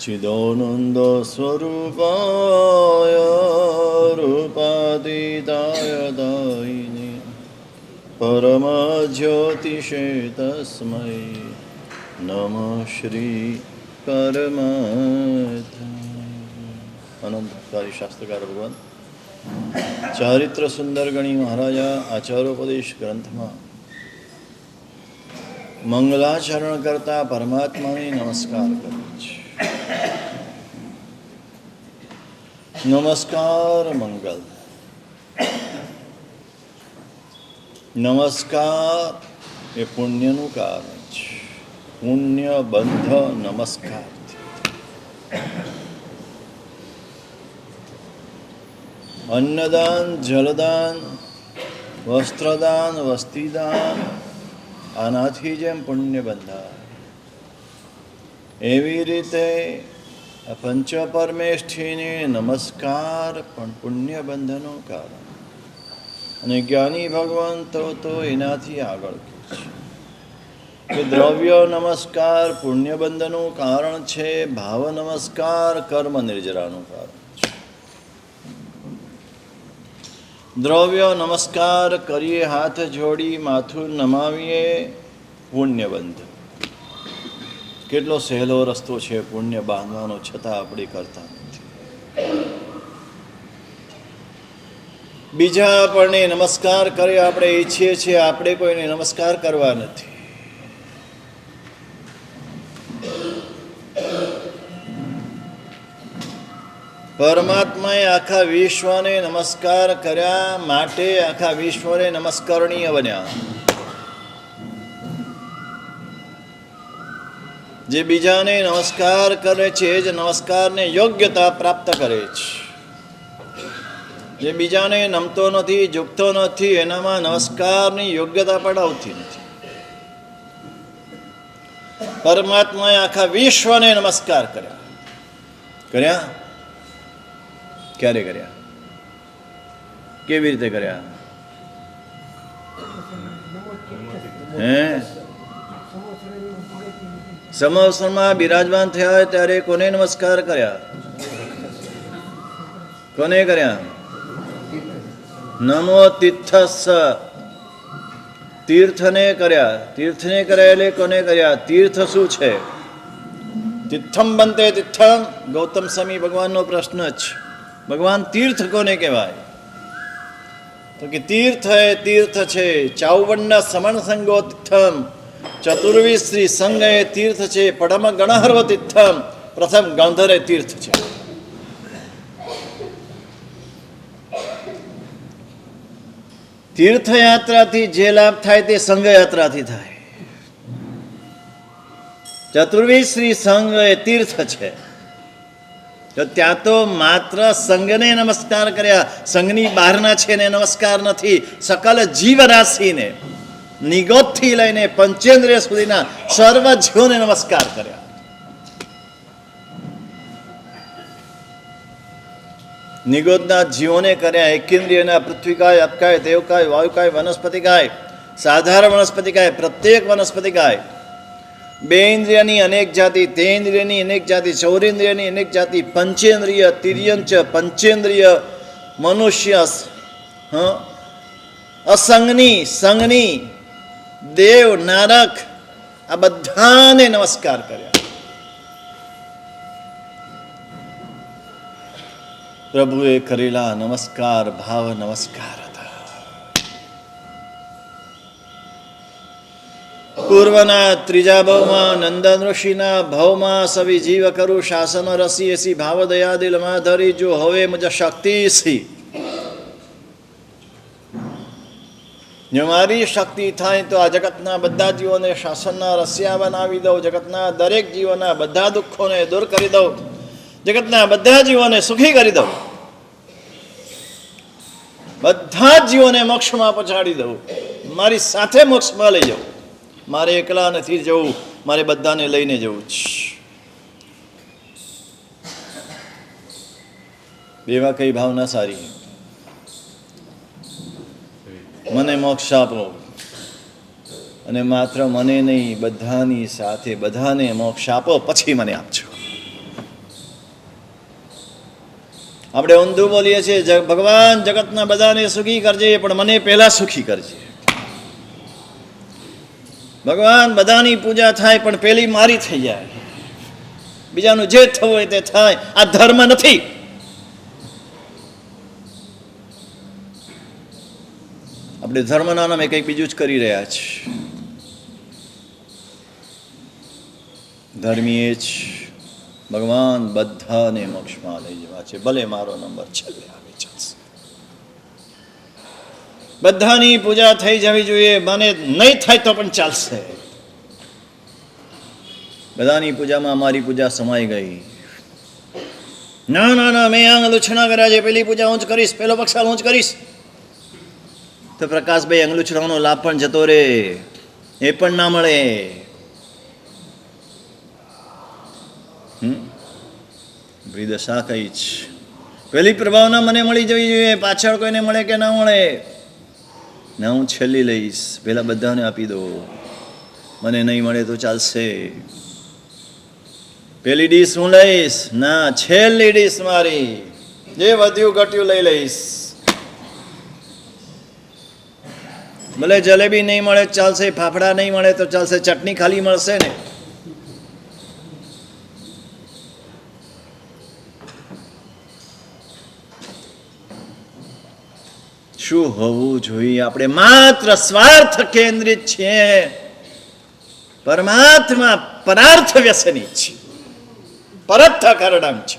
चिदानंद स्वरूपाय रूपातीताय दायिने परमज्योतिषे तस्मै नमः श्री परमात्मने। अनंतकारी शास्त्रकार भगवान ચારિત્ર સુંદર ગણી મહારાજા આચારોપદેશ ગ્રંથમાં મંગલાચરણ કરતા પરમાત્માને નમસ્કાર કરે છે. નમસ્કાર મંગલ, નમસ્કાર એ પુણ્યનું કારણ છે. પુણ્ય બંધ નમસ્કાર. અન્નદાન, જલદાન, વસ્ત્રદાન, વસ્તીદાન, આનાથી જેમ પુણ્ય બંધાય એવી રીતે પંચ પરમેષ્ઠીને નમસ્કાર પણ પુણ્ય બંધનું કારણ. અને જ્ઞાની ભગવંતો તો એનાથી આગળ કહે છે કે દ્રવ્ય નમસ્કાર પુણ્ય બંધનું કારણ છે, ભાવ નમસ્કાર કર્મ નિર્જરાનું કારણ. દ્રવ્ય નમસ્કાર કરીએ, હાથ જોડી માથું નમાવીએ, પુણ્યબંધ. કેટલો સહેલો રસ્તો છે પુણ્ય બાંધવાનો, છતાં આપણે કરતા નથી. બીજા આપણને નમસ્કાર કરે, આપણે ઈચ્છીએ છીએ, આપણે કોઈને નમસ્કાર કરવા નથી. પરમાત્માએ આખા વિશ્વને નમસ્કાર કર્યા માટે આખા વિશ્વને નમસ્કરણીય બન્યા. જે બીજાને નમસ્કાર કરે છે એ જ નમસ્કારને યોગ્યતા પ્રાપ્ત કરે છે. જે બીજાને નમતો નથી, ઝૂકતો નથી, એનામાં નમસ્કારની યોગ્યતા પણ આવતી નથી. પરમાત્માએ આખા વિશ્વને નમસ્કાર કર્યા. ક્યારે કર્યા? કેવી રીતે કર્યા? સમવસરમાં બિરાજમાન થયા હોય ત્યારે કોને નમસ્કાર કર્યા? કોને કર્યા? નમો તીર્થસ્સ, તીર્થને કર્યા. તીર્થને કર્યા એટલે કોને કર્યા? તીર્થ શું છે? તીર્થમ બનતે તીર્થમ, ગૌતમ સ્વામી ભગવાનનો પ્રશ્ન છે. ભગવાન તીર્થ કોને કહેવાય? તો કે તીર્થ એ તીર્થ છે. 54 સમણ સંગો તીર્થમ, 24 શ્રી સંગ એ તીર્થ છે. પડમ ગણહરો તીર્થમ, પ્રથમ ગંધર એ તીર્થ છે. તીર્થયાત્રાથી જે લાભ થાય તે સંઘયાત્રાથી થાય. 24 શ્રી સંઘ એ તીર્થ છે. તો ત્યાં તો માત્ર સંઘને નમસ્કાર કર્યા, સંઘની બહારના છે ને નમસ્કાર નથી. સકલ જીવરાશિને, નિગોદથી લઈને પંચેન્દ્રિય સુધીના સર્વ જીવોને નમસ્કાર કર્યા. નિગોદના જીવોને કર્યા, એકેન્દ્રિયના પૃથ્વીકાય, અપકાય, દેવકાય, વાયુકાય, વનસ્પતિકાય, સાધારણ વનસ્પતિકાય, પ્રત્યેક વનસ્પતિકાય, 2 ઇન્દ્રિયની અનેક જાતિ, 3 ઇન્દ્રિયની અનેક જાતિ, 4 ઇન્દ્રિયની અનેક જાતિ, પંચેન્દ્રિય, તિર્યંચ, પંચેન્દ્રિય, મનુષ્ય, અસંગની, સંગની, દેવ, નારક, આ બધાને નમસ્કાર કર્યા. પ્રભુએ કરેલા નમસ્કાર ભાવ નમસ્કાર હતા. પૂર્વના ત્રીજા ભાવમાં નંદન ઋષિના ભાવમાં સવી જીવ કરું શાસન રસી એસી ભાવ દયા દિલમાં ધરી જો હવે મુજ શક્તિ સી. જો મારી શક્તિ થાય તો આ જગતના બધા જીવોને શાસનના રસિયા બનાવી દઉં, જગતના દરેક જીવોના બધા દુઃખોને દૂર કરી દઉં, જગતના બધા જીવોને સુખી કરી દઉં, બધા જીવોને મોક્ષમાં પહોંચાડી દઉં, મારી સાથે મોક્ષમાં લઈ જાઉં. મારે એકલા નથી જવું, મારે બધાને લઈને જવું છે. બેવા કઈ ભાવના સારી? મને મોક્ષ આપો, અને માત્ર મને નહીં બધાની સાથે બધાને મોક્ષ આપો, પછી મને આપજો. આપણે ઊંધું બોલીએ છીએ, ભગવાન જગતના બધાને સુખી કરજે પણ મને પહેલા સુખી કરજે. ભગવાન બધાની પૂજા થાય પણ પેલી મારી થઈ જાય, બીજાનું જે થવું હોય તે થાય. આ ધર્મ નથી. આપણે ધર્મના નામે કંઈક બીજું જ કરી રહ્યા છીએ. ધર્મી એ જ ભગવાન બધાને મોક્ષમાં લઈ જવા છે, ભલે મારો નંબર છેલ્લે આવે ચાલશે. બધાની પૂજા થઈ જવી જોઈએ, મને નહીં થાય તો પણ ચાલશે. બધાની પૂજામાં મારી પૂજા સમાઈ ગઈ. ના ના ના, મેં આંગળું છણા કર્યા છે, પેલી પૂજા હું જ કરીશ, પેલો પક્ષાલ હું જ કરીશ, તો પ્રકાશભાઈ આંગળું છણાનો લાભ પણ જતો રે, એ પણ ના મળે. દશા કઈ જ પેલી પ્રભાવના મને મળી જવી જોઈએ, પાછળ કોઈને મળે કે ના મળે, ના હું છેલ્લી લઈશ, પેલા બધાને આપી દો, મને નહીં મળે તો ચાલશે. પેલી ડીશ હું લઈશ, ના છેલ્લી ડીશ મારી, જે વધ્યું ઘટ્યું લઈ લઈશ. ભલે જલેબી નહીં મળે ચાલશે, ફાફડા નહીં મળે તો ચાલશે, ચટણી ખાલી મળશે ને. શું હોવું જોઈએ? આપણે માત્ર સ્વાર્થ કેન્દ્રિત છીએ, પરમાત્મા પરાર્થ વ્યસની છે, પરર્થ કરડમ છે.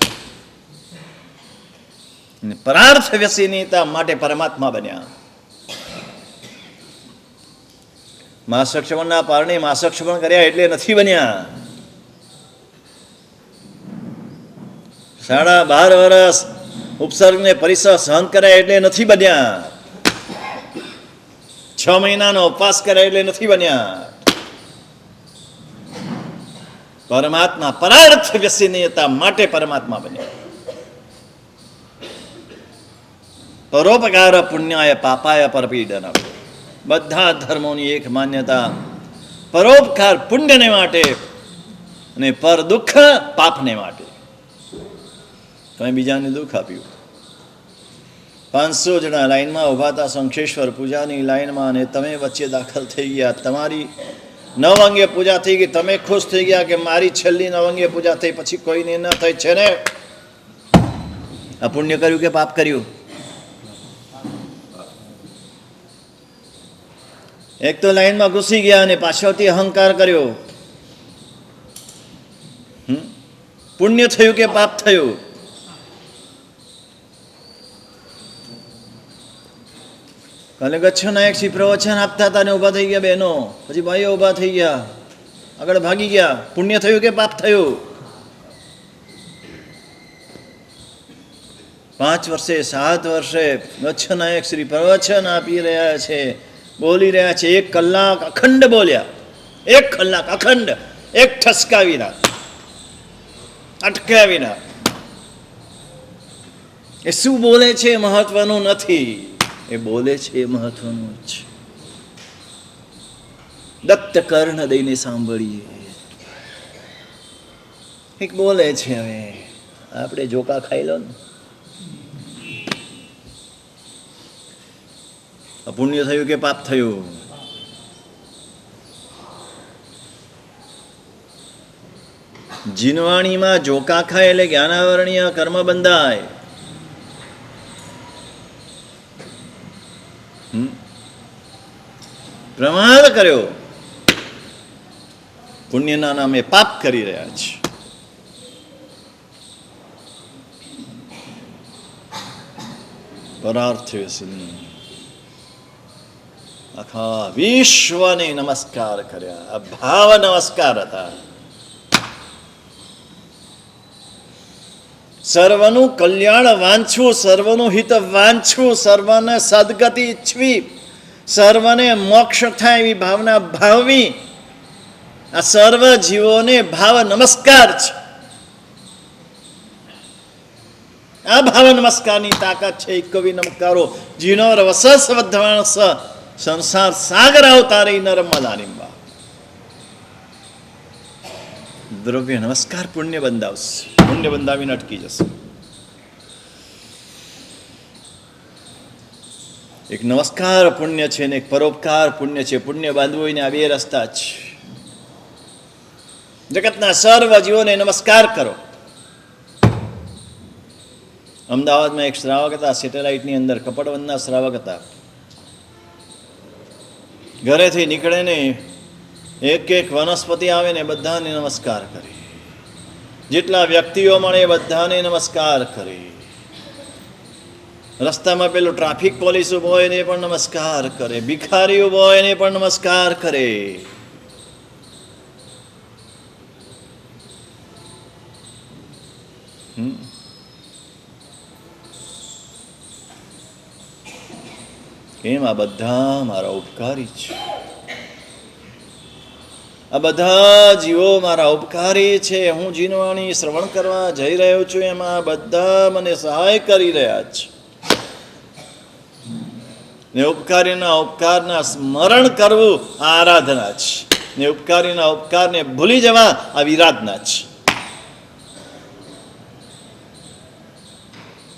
પરાર્થ વ્યસનીતા માટે પરમાત્મા બન્યા. માસક્ષમણના પારણે માસક્ષમણ કર્યા એટલે નથી બન્યા. 12.5 વર્ષ ઉપસર્ગને પરિસર સહન કર્યા એટલે નથી બન્યા. 6 મહિનાનો ઉપવાસ કર્યા એટલે નથી બન્યા. પરમાત્મા પરાર્થ વ્યસનીયતા માટે પરમાત્મા બન્યા. પરોપકાર પુણ્યાય પાપાય પરપીડનમ. બધા ધર્મોની એક માન્યતા, પરોપકાર પુણ્યને માટે અને પર દુઃખ પાપને માટે. તમે બીજાને દુઃખ આપ્યું. 500 જણા લાઈનમાં ઊભા હતા શંખેશ્વર પૂજાની લાઈનમાં, અને તમે વચ્ચે દાખલ થઈ ગયા. તમારી 9 અંગે પૂજા થઈ ગઈ, તમે ખુશ થઈ ગયા કે મારી છેલ્લી 9 અંગે પૂજા થઈ, પછી કોઈને ન થઈ છે ને. આ પુણ્ય કર્યું કે પાપ કર્યું? એક તો લાઈનમાં ઘૂસી ગયા અને પાછળથી અહંકાર કર્યો. પુણ્ય થયું કે પાપ થયું? કાલે ગચ્છ નાયક શ્રી પ્રવચન આપતા હતા ને ઊભા થઈ ગયા બહેનો, પછી ભાઈઓ ઊભા થઈ ગયા, આગળ ભાગી ગયા. પુણ્ય થયું કે પાપ થયું? 5 વર્ષે 7 વર્ષે ગચ્છ નાયક શ્રી પ્રવચન આપી રહ્યા છે, બોલી રહ્યા છે. 1 કલાક અખંડ બોલ્યા, 1 કલાક અખંડ, એક ઠસકા વિના, અટક્યા વિના. એ શું બોલે છે મહત્વનું નથી, એ બોલે છે એ મહત્વનું જ. દત્ત કર્ણ દઈને સાંભળીએ. એક બોલે છે, હવે આપણે જોકા ખાઈ લો ને. પુણ્ય થયું કે પાપ થયું? જીનવાણીમાં જોકા ખાય એટલે જ્ઞાનાવરણીય કર્મ બંધાય. પ્રમાદ કર્યો, પુણ્યના નામે પાપ કરી રહ્યા છે. પરાર્થ વ્યસની આખા વિશ્વને નમસ્કાર કર્યા. ભાવ નમસ્કાર હતા. સર્વનું કલ્યાણ વાંચવું, સર્વનું હિત વાંચવું, સર્વને સદગતિ ઈચ્છવી, સર્વને મોક્ષ થાય એવી ભાવના ભાવવી, આ સર્વ જીવોને ભાવ નમસ્કાર છે. આ ભાવ નમસ્કારની તાકાત છે. કવિ નમસ્કારો જીનોર વસસ વધવાણસ સંસાર સાગર અવતારી નર્મદાનિંબા. દ્રવ્ય નમસ્કાર પુણ્ય બંધાવશે, પુણ્ય બંધાવીને અટકી જશે. એક નમસ્કાર પુણ્ય છે ને એક પરોપકાર પુણ્ય છે. પુણ્ય બાંધવું હોય ને આ બે રસ્તા જ. જગતના સર્વ જીવોને નમસ્કાર કરો. અમદાવાદમાં એક શ્રાવક હતા, સેટેલાઇટની અંદર કપડવંતના શ્રાવક હતા. ઘરેથી નીકળે ને એક એક વનસ્પતિ આવે ને બધાને નમસ્કાર કરે. જેટલા વ્યક્તિઓ મળે બધાને નમસ્કાર કરે. રસ્તામાં પેલો ટ્રાફિક પોલીસ ઉભો હોય એને પણ નમસ્કાર કરે. ભિખારી ઉભો હોય એને પણ નમસ્કાર કરે. કેમ? આ બધા મારા ઉપકારી છે. આ બધા જીવો મારા ઉપકારી છે. હું જીનવાણી શ્રવણ કરવા જઈ રહ્યો છું એમાં બધા મને સહાય કરી રહ્યા છે. ને ઉપકારીના ઉપકારના સ્મરણ કરવું આ આરાધના છે. ને ઉપકારીના ઉપકારને ભૂલી જવા આ વિરાધના છે.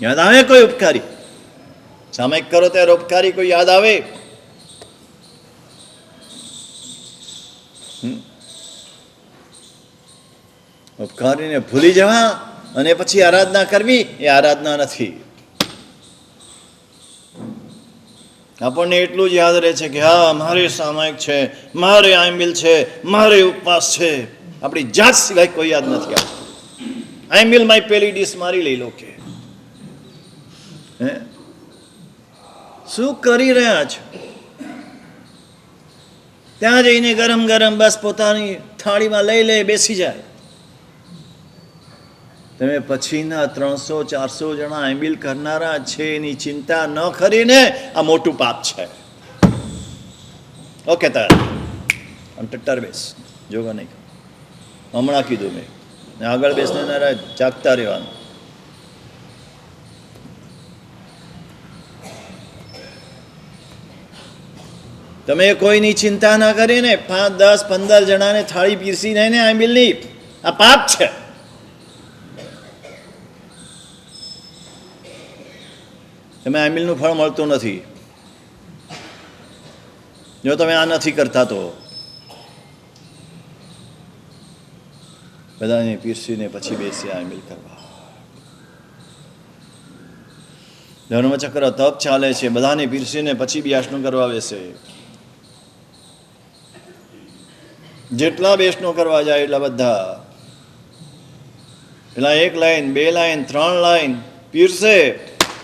યાદ આવે કોઈ ઉપકારી? સામયિક કરો ત્યારે ઉપકારી કોઈ યાદ આવે? ઉપકારીને ભૂલી જવા અને પછી આરાધના કરવી એ આરાધના નથી. આપણને એટલું જ યાદ રહે છે કે હા મારે સામયિક છે, મારે આઈમિલ છે, મારે ઉપવાસ છે. આપણી જાત સિવાય કોઈ યાદ નથી આવતું. આઈમિલ માય પેલી ડીશ મારી લઈ લો કે શું કરી રહ્યા છો? ત્યાં જઈને ગરમ ગરમ બસ પોતાની થાળીમાં લઈ લે, બેસી જાય. તમે પછીના 300-400 જણા આઈમિલ કરનારા છે એની ચિંતા ન કરીને આ મોટું પાપ છે. ઓકે તાર ટટ્ટર બેસ, જોગા નહીં. હમણાં કીધું મેં. આગળ બેસનારા જાગતા રહેવાનું. તમે કોઈની ચિંતા ના કરીને 5, 10, 15 જણાને થાળી પીરસી નહીં ને આઈમિલની, આ પાપ છે. તમે આઈમિલનું ફળ મળતું નથી જો તમે આ નથી કરતા. તો બધાને પીરસીને પછી બેસી આઈમિલ કરવા. ધર્મચક્ર તપ ચાલે છે, બધાને પીરસીને પછી બેસણું કરવા બેસે. જેટલા બેસણું કરવા જાય એટલા બધા પેલા 1 લાઈન 2 લાઈન 3 લાઈન પીરસે,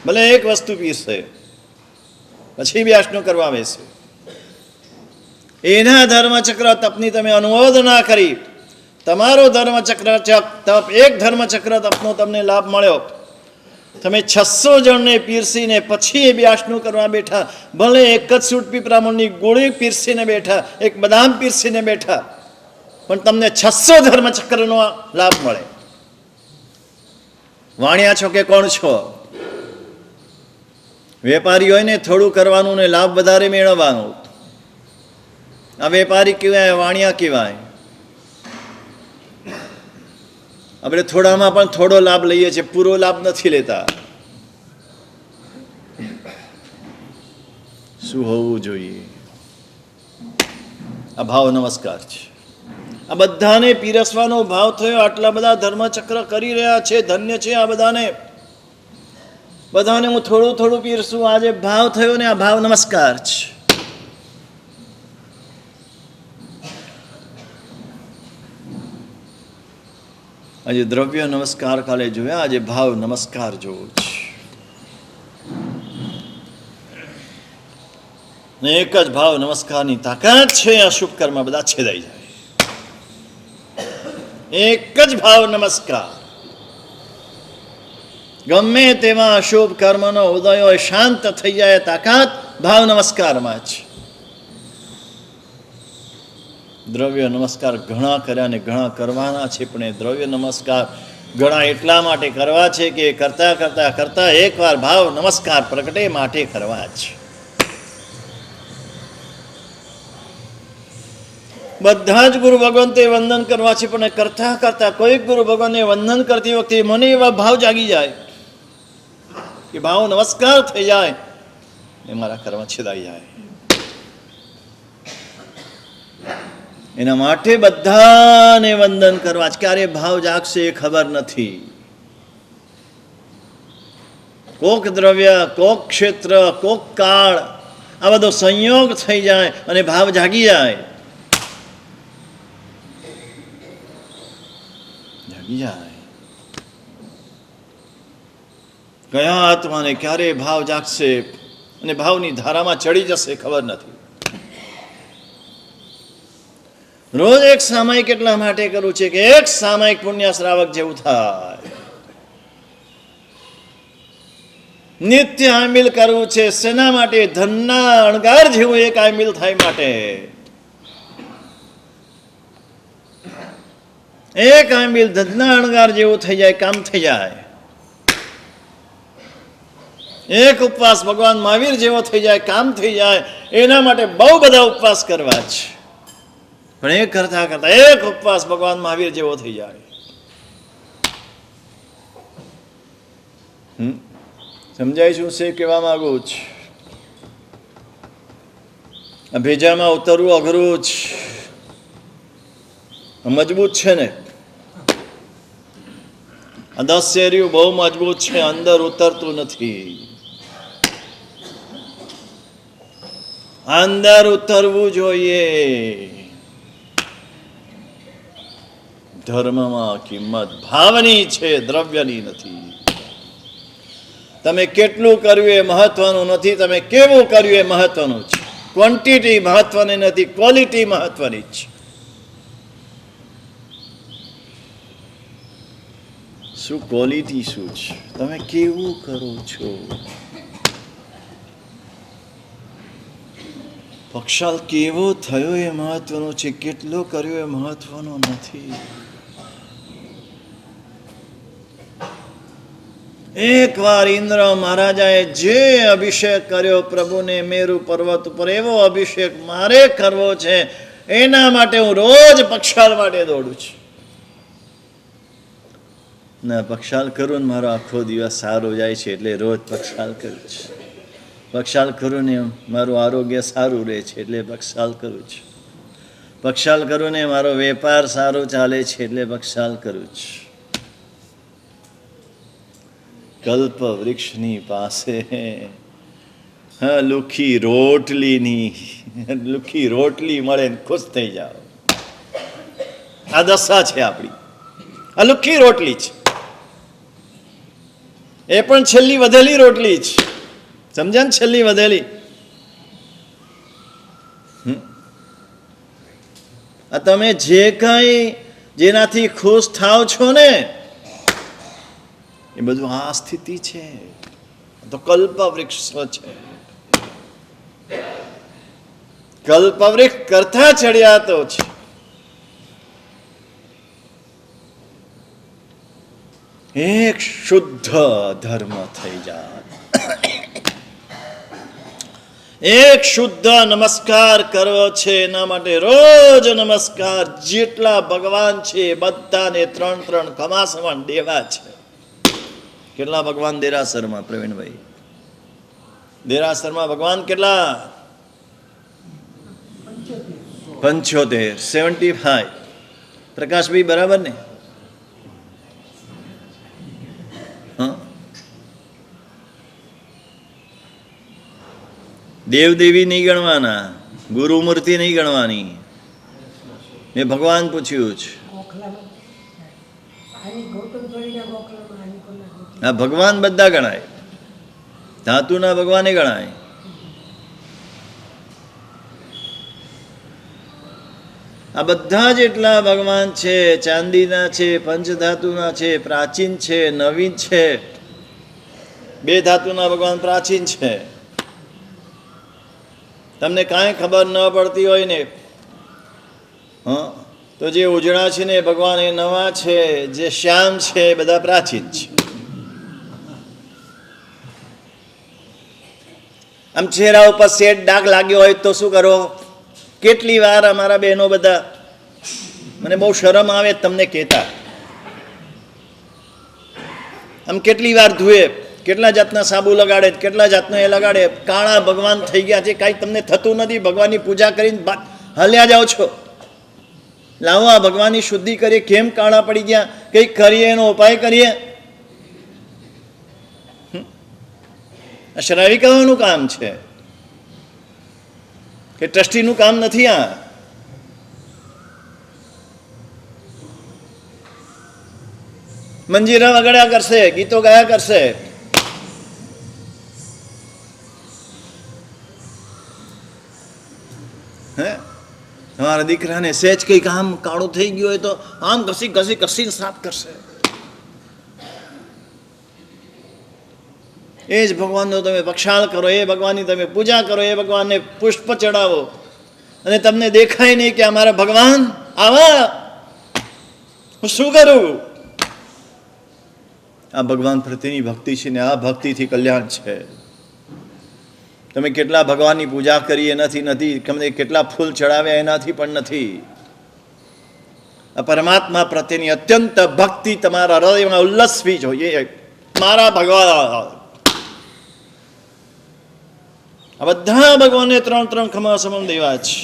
ભલે એક વસ્તુ પીરસે, પછી બેસણું કરવા બેસે. એના ધર્મચક્ર તપની તમે અનુમોદના કરી. તમારો ધર્મચક્ર તપ, એક ધર્મચક્ર તપનો તમને લાભ મળ્યો. તમે 600 જણને પીરસીને પછી એ બેસણું કરવા બેઠા, ભલે એક જ સૂટ પીપરામણની ગોળી પીરસીને બેઠા, એક બદામ પીરસીને બેઠા, પણ તમને 600 ધર્મચક્રનો લાભ મળે. વાણિયા છો કે કોણ છો? વેપારી હોય ને થોડું કરવાનું ને લાભ વધારે મેળવવાનો. આ વેપારી કહેવાય, વાણિયા કહેવાય. આપણે થોડામાં પણ થોડો લાભ લઈએ છીએ, પૂરો લાભ નથી લેતા. શું હોવું જોઈએ? આ ભાવ નમસ્કાર છે. આ બધાને પીરસવાનો ભાવ થયો. આટલા બધા ધર્મચક્ર કરી રહ્યા છે, ધન્ય છે આ બધાને. બધાને હું થોડું થોડું પીરસું. આજે ભાવ થયો ને આ ભાવ નમસ્કાર છે. આજે દ્રવ્ય નમસ્કાર કાલે જોયા, આજે ભાવ નમસ્કાર જોવો છે. ને એક જ ભાવ નમસ્કારની તાકાત છે. અશુભ કર્મ બધા છેદાઈ જાય. એક જ ભાવ નમસ્કાર. ગમે તેમાં અશુભ કર્મનો ઉદય હોય શાંત થઈ જાય. તાકાત ભાવ નમસ્કારમાં છે. દ્રવ્ય નમસ્કાર ઘણા કર્યા ને ઘણા કરવાના છે, પણ એ દ્રવ્ય નમસ્કાર ઘણા એટલા માટે કરવા છે કે કરતા કરતા કરતા એકવાર ભાવ નમસ્કાર પ્રગટે માટે કરવા છે. બધા જ ગુરુ ભગવંતે વંદન કરવા છે, પણ કરતા કરતા કોઈક ગુરુ ભગવાનને વંદન કરતી વખતે મને એવા ભાવ જાગી જાય કે ભાવ નમસ્કાર થઈ જાય. એ મારા કર્મ છેદાઈ જાય. એના માટે બધાને વંદન કરવા. ક્યારે ભાવ જાગશે એ ખબર નથી. કોક દ્રવ્ય, કોક ક્ષેત્ર, કોક કાળ, આ બધો સંયોગ થઈ જાય અને ભાવ જાગી જાય. જાગી જાય. કયા આત્માને ક્યારે ભાવ જાગશે અને ભાવની ધારામાં ચડી જશે ખબર નથી. રોજ એક સામાયિક એટલા માટે કરું છે કે એક સામાયિક પુણ્ય શ્રાવક જેવું થાય. નિત્ય આમિલ કરવું છે. શેના માટે? ધનના અણગાર જેવું એક આમિલ થાય માટે. એક આમિલ ધનના અણગાર જેવું થઈ જાય, કામ થઈ જાય. એક ઉપવાસ ભગવાન મહાવીર જેવો થઈ જાય, કામ થઈ જાય. એના માટે બહુ બધા ઉપવાસ કરવા છે. પણ એક કરતા કરતા એક ઉપવાસ ભગવાન મહાવીર જેવો થઈ જાય. સમજાય શું છે કહેવા માંગુ છું? આ ભેજામાં ઉતરવું અઘરું છે. મજબૂત છે ને, આ 10 શેરીઓ બહુ મજબૂત છે, અંદર ઉતરતું નથી. અંદર ઉતરવું જોઈએ. ધર્મમાં કિંમત ભાવની છે, દ્રવ્યની નથી. તમે કેટલું કર્યું એ મહત્વનું નથી, તમે કેવું કર્યું એ મહત્વનું છે. ક્વોન્ટિટી મહત્વની નથી, ક્વોલિટી મહત્વની છે. શું ક્વોલિટી શું છે? તમે કેવું કરો છો? પક્ષાલ કેવો થયો એ મહત્વનું છે, કેટલો કર્યો એ મહત્વનું નથી. એકવાર ઇન્દ્ર મહારાજાએ જે અભિષેક કર્યો પ્રભુને મેરુ પર્વત ઉપર, એવો અભિષેક મારે કરવો છે. એના માટે હું રોજ પક્ષાલ માટે દોડું છું. ના, પક્ષાલ કરું ને મારો આખો દિવસ સારો જાય છે એટલે રોજ પક્ષાલ કરું છું. પક્ષાલ કરું ને મારું આરોગ્ય સારું રહે છે એટલે પક્ષાલ કરું છું. પક્ષાલ કરું ને મારો વેપાર સારો ચાલે છે એટલે પક્ષાલ કરું છું. કલ્પ વૃક્ષની પાસે લુખી રોટલી મળે ને ખુશ થઈ જાઓ. આ દશા છે આપણી. આ લુખી રોટલી છે, એ પણ છેલ્લી વધેલી રોટલી છે. સમજ્યા ને? છેલ્લી વધેલી. આ તમે જે કઈ જેનાથી ખુશ થાવ છો ને, એ બધું આ સ્થિતિ છે. તો કલ્પવૃક્ષ છે. કલ્પવૃક્ષ કરતા ચડ્યા તો છે. એક શુદ્ધ ધર્મ થઈ જાય. એક શુદ્ધ નમસ્કાર કરવો છે. એના માટે રોજ નમસ્કાર. જેટલા ભગવાન છે બધાને 3 કમાસમાં દેવા છે. કેટલા ભગવાન દેરાસરમાં? પ્રવીણભાઈ, દેરાસરમાં ભગવાન કેટલા? 75, 75. પ્રકાશભાઈ બરાબર ને? દેવદેવી નહીં ગણવાના, ગુરુમૂર્તિ નહીં ગણવાની. મેં ભગવાન પૂછ્યું છે. હા, ભગવાન બધા ગણાય. ધાતુના ભગવાને ગણાય. આ બધા જેટલા ભગવાન છે, ચાંદીના છે, પંચધાતુના છે, પ્રાચીન છે, નવીન છે. 2 ધાતુના ભગવાન પ્રાચીન છે. તમને કાંઈ ખબર ન પડતી હોય ને, તો જે ઉજળા છે ને ભગવાન એ નવા છે, જે શ્યામ છે એ બધા પ્રાચીન છે. આમ ચહેરા ઉપર શેડ ડાઘ લાગ્યો હોય તો શું કરો? કેટલી વાર અમારા બહેનો બધા, મને બહુ શરમ આવે તમને કહેતા, આમ કેટલી વાર ધુએ, કેટલા જાતના સાબુ લગાડે, કેટલા જાતના એ લગાડે, કાળા ભગવાન થઈ ગયા છે, કાંઈ તમને થતું નથી, ભગવાનની પૂજા કરીને હલ્યા જાઓ છો. લાવો આ ભગવાનની શુદ્ધિ કરીએ, કેમ કાળા પડી ગયા, કંઈક કરીએ, એનો ઉપાય કરીએ. આ શ્રાવિકાઓનું કામ છે કે ટ્રસ્ટીનું કામ નથી. આ મંજીરા વગાડ્યા કરશે, ગીતો ગાયા કરશે. હે તમારા દીકરાને સહેજ કંઈક આમ કાળું થઈ ગયું હોય તો આમ ઘસી ઘસી ઘસીને સાફ કરશે. એ જ ભગવાનનો તમે પ્રક્ષાળ કરો, એ ભગવાનની તમે પૂજા કરો, એ ભગવાનને પુષ્પ ચડાવો, અને તમને દેખાય નહીં કે અમારા ભગવાન આવા, હું શું કરું? આ ભગવાન પ્રત્યેની ભક્તિ છે ને આ ભક્તિથી કલ્યાણ છે. તમે કેટલા ભગવાનની પૂજા કરી એનાથી નથી, તમે કેટલા ફૂલ ચડાવ્યા એનાથી પણ નથી. આ પરમાત્મા પ્રત્યેની અત્યંત ભક્તિ તમારા હૃદયમાં ઉલ્લસવી જોઈએ. મારા ભગવાન, આ બધા ભગવાનને 3 ખમાસમણ દેવા છે.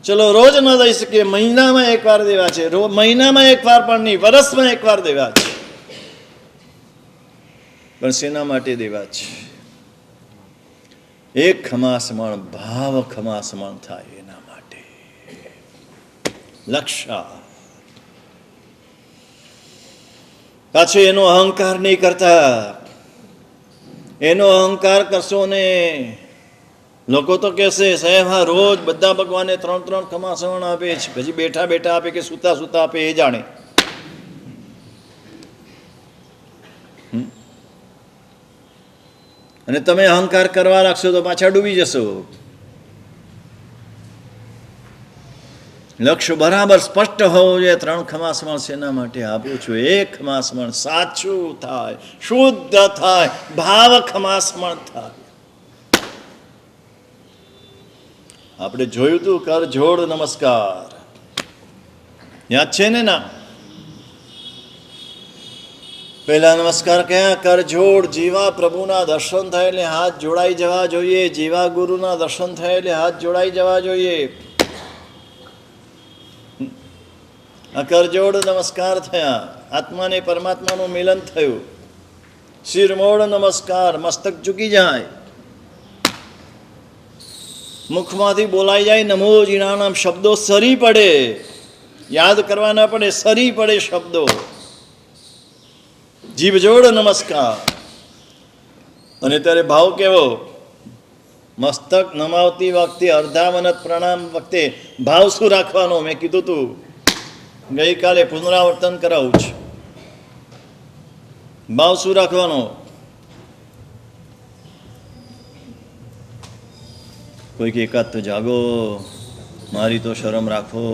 ચલો રોજ ન દઈ શકીએ, મહિનામાં એકવાર દેવા છે. મહિનામાં એકવાર પણ નહીં, વર્ષમાં એકવાર દેવા છે. પણ શેના માટે દેવા છે? એક ખમાસમણ ભાવ ખમાસમણ થાય એના માટે. લક્ષ્ય પાછું એનો અહંકાર નહીં કરતા. એનો અહંકાર કરશો ને લોકો તો કહેશે સાહેબ હા રોજ બધા ભગવાને 3 ખમાસમણ આપે છે, પછી બેઠા બેઠા આપે કે સુતા સુતા આપે એ જાણે. અને તમે અહંકાર કરવા લાગશો તો પાછા ડૂબી જશો. લક્ષ્ય બરાબર સ્પષ્ટ હોવું જોઈએ. 3 ખમાસમણ શેના માટે આપું છું? એક ખમાસમણ સાચું થાય, શુદ્ધ થાય, ભાવ ખમાસમણ થાય. આપણે જોયું તું કર જોડ નમસ્કાર, યાદ છે ને? ના, પહેલા નમસ્કાર કયા? કર જોડ. જીવા પ્રભુના દર્શન થાય એટલે હાથ જોડાઈ જવા જોઈએ. જીવા ગુરુના દર્શન થાય એટલે હાથ જોડાઈ જવા જોઈએ. આ કરજોડ નમસ્કાર થયા, આત્માને પરમાત્માનું મિલન થયું. શિરમોડ નમસ્કાર, મસ્તક ઝૂકી જાય, મુખમાંથી બોલાઈ જાય નમો જીણાનામ શબ્દો સરી પડે, યાદ કરવા ના પડે, સરી પડે શબ્દો. જીભજોડ નમસ્કાર. અને ત્યારે ભાવ કેવો? મસ્તક નમાવતી વખતે અર્ધાવનત પ્રણામ વખતે ભાવ શું રાખવાનો? મેં કીધું તું ગઈકાલે, પુનરાવર્તન કરાવું છું. ભાવ શું રાખવાનો? કોઈક એકાદ તો જાગો, મારી તો શરમ રાખો.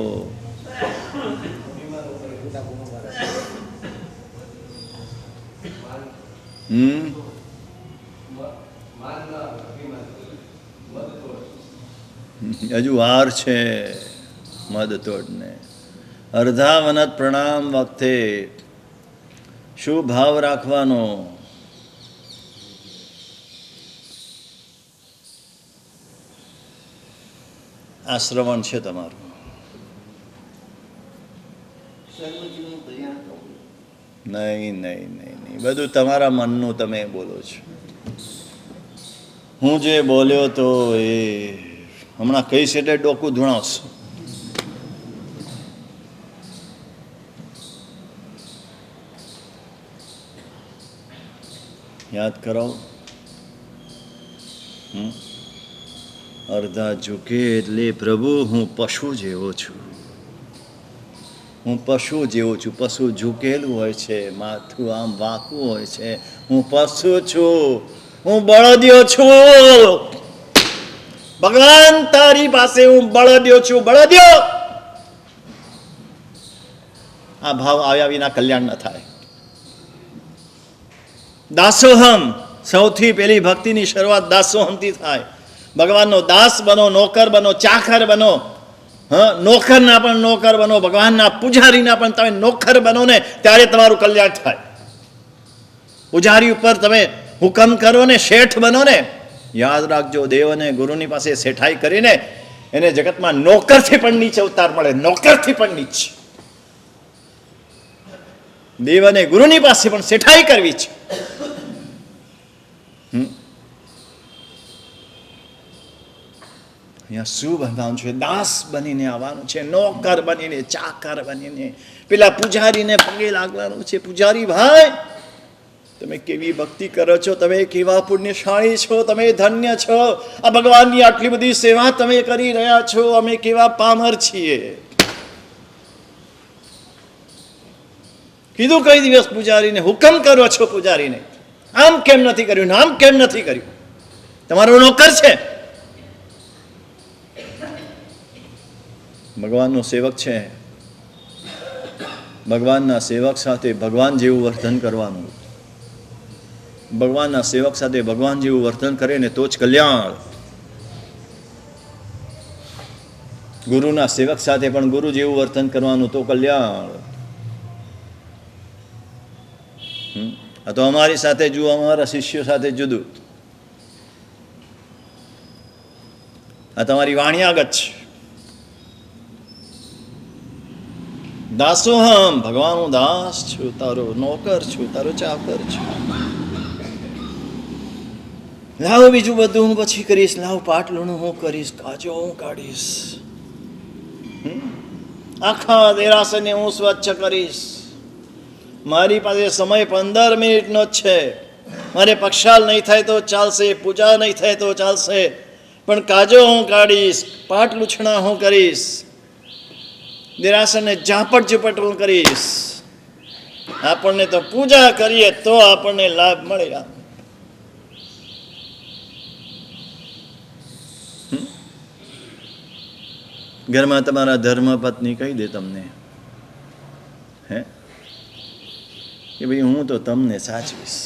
હજુ વાર છે મદ તોડને. અર્ધાવનત પ્રણામ વખતે શું ભાવ રાખવાનો? આ શ્રવણ છે તમારું. નહીં નહીં નહીં નહીં, બધું તમારા મનનું તમે બોલો છો. હું જે બોલ્યો તો એ હમણાં કઈ સેટે ડોકું ધૂણાવશો. યાદ કરાવો. અર્ધા ઝૂકે એટલે પ્રભુ હું પશુ જેવો છું. હું પશુ જેવો છું. પશુ ઝૂકેલું હોય છે, માથું આમ વાંકું હોય છે. હું પશુ છું, હું બળદિયો છું. ભગવાન તારી પાસે હું બળદિયો છું, બળદિયો. આ ભાવ આવ્યા વિના કલ્યાણ ન થાય. દાસોહમ, સૌથી પહેલી ભક્તિની શરૂઆત દાસોહમથી થાય. ભગવાનનો દાસ બનો, નોકર બનો, ચાકર બનો. નોકરના પણ નોકર બનો, ભગવાનના પૂજારીના પણ તમે નોકર બનો ને ત્યારે તમારું કલ્યાણ થાય. પૂજારી ઉપર તમે હુકમ કરો ને, શેઠ બનો ને, યાદ રાખજો દેવ અને ગુરુની પાસે શેઠાઈ કરીને એને જગતમાં નોકરથી પણ નીચે ઉતાર મળે, નોકરથી પણ નીચે. દેવ અને ગુરુની પાસે પણ શેઠાઈ કરવી છે. અહીંયા શું બનવાનું છે? દાસ બનીને આવવાનું છે, નોકર બનીને, ચાકર બનીને પેલા પૂજારીને પગે લાગવાનું છે. પૂજારી ભાઈ, તમે કેવી ભક્તિ કરો છો, તમે કેવા પુણ્યશાળી છો, તમે ધન્ય છો, આ ભગવાનની આટલી બધી સેવા તમે કરી રહ્યા છો, અમે કેવા પામર છીએ. કીધું કઈ દિવસ પૂજારીને? હુકમ કરો છો પૂજારીને, આમ કેમ નથી કર્યું, આમ કેમ નથી કર્યું? તમારો નોકર છે, ભગવાનનો સેવક છે. ભગવાનના સેવક સાથે ભગવાન જેવું વર્તન કરવાનું. ભગવાનના સેવક સાથે ભગવાન જેવું વર્તન કરે ને તો જ કલ્યાણ. ગુરુના સેવક સાથે પણ ગુરુ જેવું વર્તન કરવાનું તો કલ્યાણ. આ તો અમારી સાથે જુઓ, અમારા શિષ્યો સાથે જુદું. આ તમારી વાણિયાગત છે. દાસોહમ, ભગવાન હું દાસ છું, તારો નોકર છું, તારો ચાકર છું. લાવ બીજું બધું હું પછી કરીશ, લાવ પાટલું હું કરીશ, કાચો હું કાઢીશ, આખા દેરાસરને હું સ્વચ્છ કરીશ. મારી પાસે સમય 15 મિનિટનો જ છે. મારે પક્ષાલ નહીં થાય તો ચાલશે, પૂજા નહીં થાય તો ચાલશે, પણ કાજો હું કાઢીશ, પાટ લૂછણા હું કરીશ, દેરાસરને ઝાપટ ઝુપટ હું કરીશ. આપણને તો પૂજા કરીએ તો આપણને લાભ મળે. ઘરમાં તમારા ધર્મપત્ની કહી દે તમને, હે કે ભાઈ હું તો તમને સાચવીશ,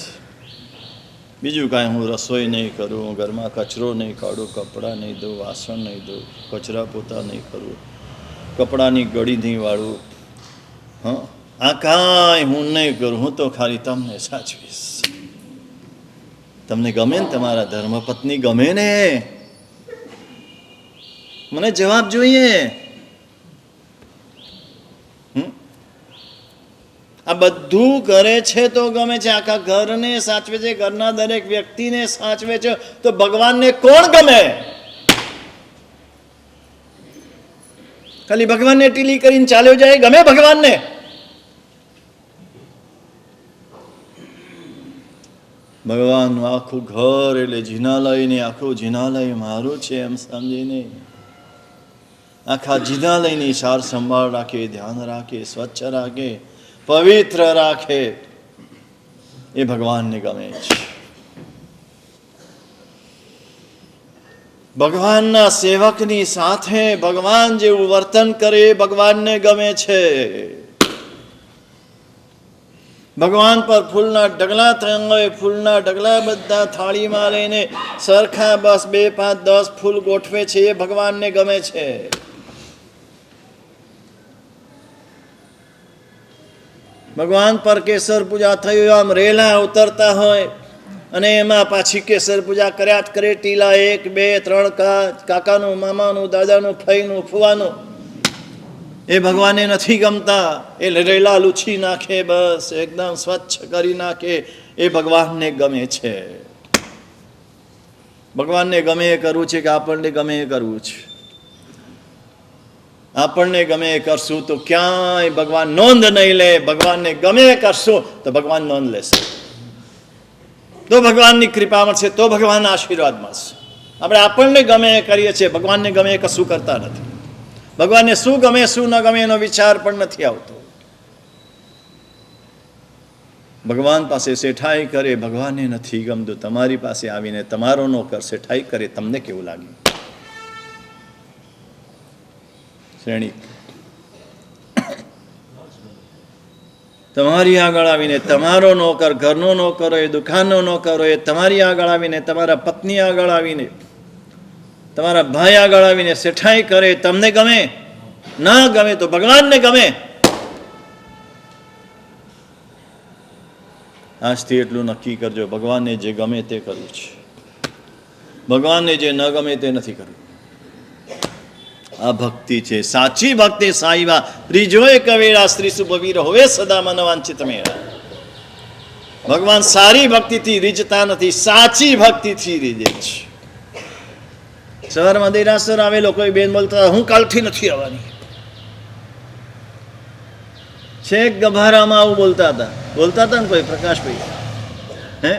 બીજું કાંઈ હું રસોઈ નહીં કરું, ઘરમાં કચરો નહીં કાઢું, કપડાં નહીં ધોઉં, વાસણ નહીં ધોઉં, કચરા પોતા નહીં કરું, કપડાની ગળી નહીં વાળું, આ કાંઈ હું નહીં કરું, હું તો ખાલી તમને સાચવીશ. તમને ગમે ને તમારા ધર્મપત્ની? ગમે ને? મને જવાબ જોઈએ. આ બધું કરે છે તો ગમે છે, આખા ઘરને સાચવે છે, ઘરના દરેક વ્યક્તિને સાચવે છે, તો ભગવાનને કોણ ગમે? ખાલી ભગવાનને ટીલી કરીને ચાલ્યો જાય, ગમે ભગવાનને? ભગવાનનું આખું ઘર એટલે જિનાલય ને આખું જિનાલય મારું છે એમ સમજીને આખા જિનાલયની સાર સંભાળ રાખે, ધ્યાન રાખે, સ્વચ્છ રાખે, પવિત્ર રાખે, એ ભગવાનને ગમે છે. ભગવાનના સેવકની સાથે ભગવાન જેવું વર્તન કરે ભગવાનને ગમે છે. ભગવાન પર ફૂલના ઢગલા થયા હોય, ફૂલના ઢગલા બધા થાળીમાં લઈને સરખા બસ 2, 5, 10 ફૂલ ગોઠવે છે, એ ભગવાનને ગમે છે. ભગવાન પર કેસર પૂજા થઈ હોય, આમ રેલા ઉતરતા હોય અને એમાં પાછી કેસર પૂજા કર્યા જ કરે, ટીલા 1, 2, 3 કાકાનું, મામાનું, દાદાનું, ફઈનું, ફુવાનું, એ ભગવાનને નથી ગમતા. એ રેલા લૂછી નાખે, બસ એકદમ સ્વચ્છ કરી નાખે, એ ભગવાનને ગમે છે. ભગવાનને ગમે એ કરવું છે કે આપણને ગમે એ કરવું છે? આપણને ગમે એ કરશું તો ક્યાંય ભગવાન નોંધ નહીં લે. ભગવાનને ગમે એ કરશું તો ભગવાન નોંધ લેશે, તો ભગવાનની કૃપા મળશે, તો ભગવાનના આશીર્વાદ મળશે. આપણે આપણને ગમે એ કરીએ છીએ, ભગવાનને ગમે એ કશું કરતા નથી. ભગવાનને શું ગમે શું ન ગમે એનો વિચાર પણ નથી આવતો. ભગવાન પાસે શેઠાઈ કરે, ભગવાનને નથી ગમતું. તમારી પાસે આવીને તમારો નોકર શેઠાઈ કરે, તમને કેવું લાગે? શ્રેણી તમારી આગળ આવીને તમારો નોકર, ઘરનો નોકર હોય, દુકાનનો નોકર હોય, તમારી આગળ આવીને, તમારા પત્ની આગળ આવીને, તમારા ભાઈ આગળ આવીને શેઠાઈ કરે, તમને ગમે? ના ગમે તો ભગવાનને ગમે. આજથી એટલું નક્કી કરજો, ભગવાનને જે ગમે તે કરવું છે, ભગવાનને જે ન ગમે તે નથી કરવું. આ ભક્તિ છે સાચી ભક્તિ. સાઈવા રીજોય કવેળા શ્રી સુભવીર હોવે સદા મનવાંચિત મેળા. ભગવાન સારી ભક્તિથી રીઝતા નથી, સાચી ભક્તિથી રીઝે છે. સવારમાં દેરાસર આવેલો કોઈ બેન બોલતા હું કાલથી નથી આવવાની. છેક ગભારામાં આવું બોલતા હતા ને કોઈ પ્રકાશભાઈ. હે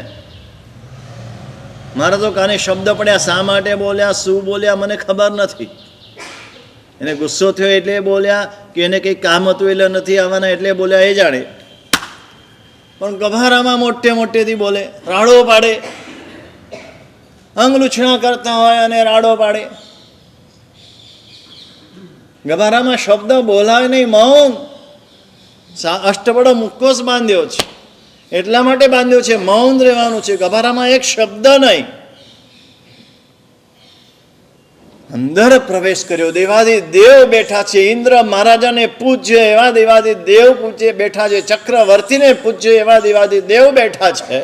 મારા તો કાને શબ્દ પડ્યા, શા માટે બોલ્યા, શું બોલ્યા મને ખબર નથી. એને ગુસ્સો થયો એટલે બોલ્યા કે એને કંઈક કામ હતું એટલે નથી આવવાના એટલે બોલ્યા એ જાણે. પણ ગભારામાં મોટે મોટેથી બોલે, રાડો પાડે, અંગ લૂછણા કરતા હોય અને રાડો પાડે. ગભારામાં શબ્દ બોલાય નહીં, મૌન. અષ્ટબળો મુક્કોસ બાંધ્યો છે, એટલા માટે બાંધ્યો છે, મૌન રહેવાનું છે. ગભારામાં એક શબ્દ નહીં. અંદર પ્રવેશ કર્યો, દેવાદિ દેવ બેઠા છે. ઇન્દ્ર મહારાજાને પૂજ્ય એવા દેવાદિ દેવ પૂજ્ય બેઠા છે, ચક્રવર્તીને પૂજ્ય એવા દેવાદિ દેવ બેઠા છે.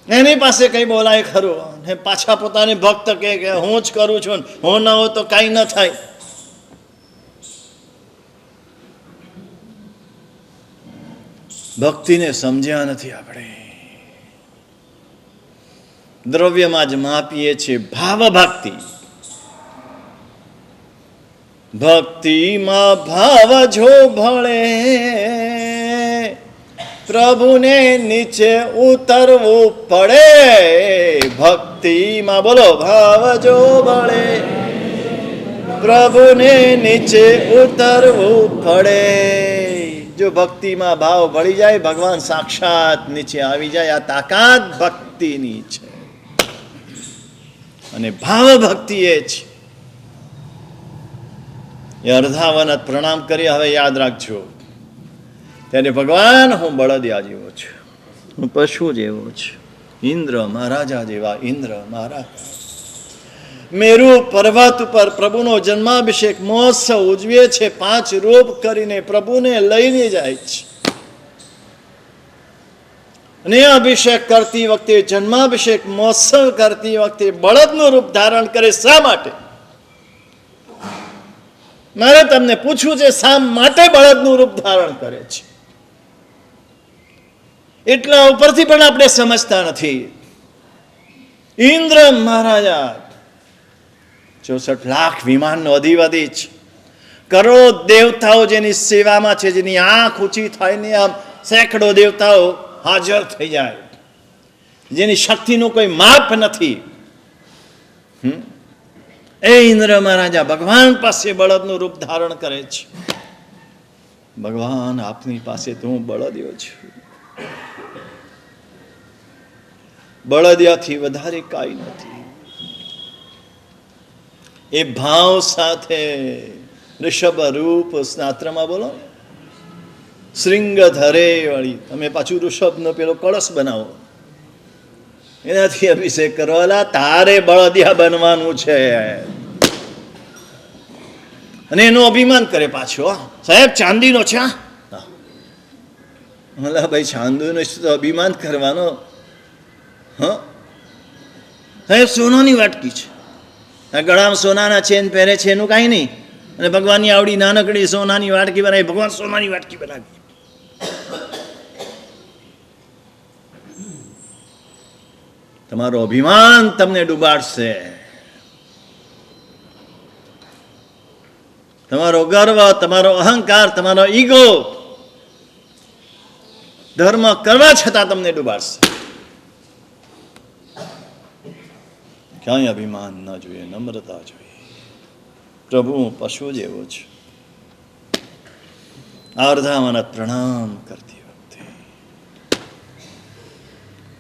એની પાસે કઈ બોલાય ખરું? ને પાછા પોતાને ભક્ત કે હું જ કરું છું, હું ન હોય તો કઈ ન થાય. ભક્તિને સમજ્યા નથી આપણે. દ્રવ્યમાં જ માપીએ છીએ. ભાવ ભક્તિ, ભક્તિમાં ભાવ જો ભળે, પ્રભુને નીચે ઉતરવું પડે. ભક્તિમાં બોલો ભાવ જો ભળે, પ્રભુને નીચે ઉતરવું પડે. જો ભક્તિમાં ભાવ ભળી જાય, ભગવાન સાક્ષાત નીચે આવી જાય. આ તાકાત ભક્તિની છે. અને ભાવ ભક્તિ એ છે. એ અર્ધાવનત પ્રણામ કરી હવે યાદ રાખજો, ત્યારે ભગવાન હું બળદિયા જેવો છું, હું પશુ જેવો છું, ઇન્દ્ર મહારાજા જેવા ઇન્દ્ર મહારાજ. મેરુ પર્વત ઉપર પ્રભુનો જન્માભિષેક મહોત્સવ ઉજવે છે. 5 રૂપ કરીને પ્રભુને લઈને જાય છે. અને અભિષેક કરતી વખતે, જન્માભિષેક મહોત્સવ કરતી વખતે બળદનું રૂપ ધારણ કરે. શા માટે? મારે તમને પૂછવું છે, શા માટે બળદનું રૂપ ધારણ કરે છે? એટલા ઉપરથી પણ આપણે સમજતા નથી. ઇન્દ્ર મહારાજા 64 લાખ વિમાનનો અધિપતિ છે. કરોડો દેવતાઓ જેની સેવામાં છે, જેની આંખ ઊંચી થાય ને આમ સેંકડો દેવતાઓ હાજર થઈ જાય, જેની શક્તિનું કોઈ માપ નથી. એ ઇન્દ્ર મહારાજા ભગવાન પાસે બળદનું રૂપ ધારણ કરે છે. ભગવાન આપની પાસે તો હું બળદિયો છું. બળદિયાથી વધારે કાંઈ નથી. એ ભાવ સાથે ઋષભ રૂપ સ્નાત્રમાં બોલો, શ્રીંગ ધરે વાળી. તમે પાછું ઋષભનો પેલો કળશ બનાવો, એનાથી અભિષેક કરવાલા. તારે બળદિયા બનવાનું છે. અને એનું અભિમાન કરે પાછો, સાહેબ ચાંદીનો છે. મલા ભાઈ ચાંદીનો તો અભિમાન કરવાનો. હા સાહેબ સોનાની વાટકી છે, આ ગળામાં સોનાના ચેન પહેરે છે, એનું કાંઈ નહીં. અને ભગવાનની આવડી નાનકડી સોનાની વાટકી બનાવી. ભગવાન સોનાની વાટકી બનાવી. તમારો અભિમાન તમને ડૂબાડશે. તમારો ગર્વ, તમારો અહંકાર, તમારો ઈગો ધર્મ કરવા છતાં તમને ડૂબાડશે. ક્યાંય અભિમાન ન જોઈએ, નમ્રતા જોઈએ. પ્રભુ હું પશુ જેવો છું. અર્ધાવનત પ્રણામ કરતી વખતે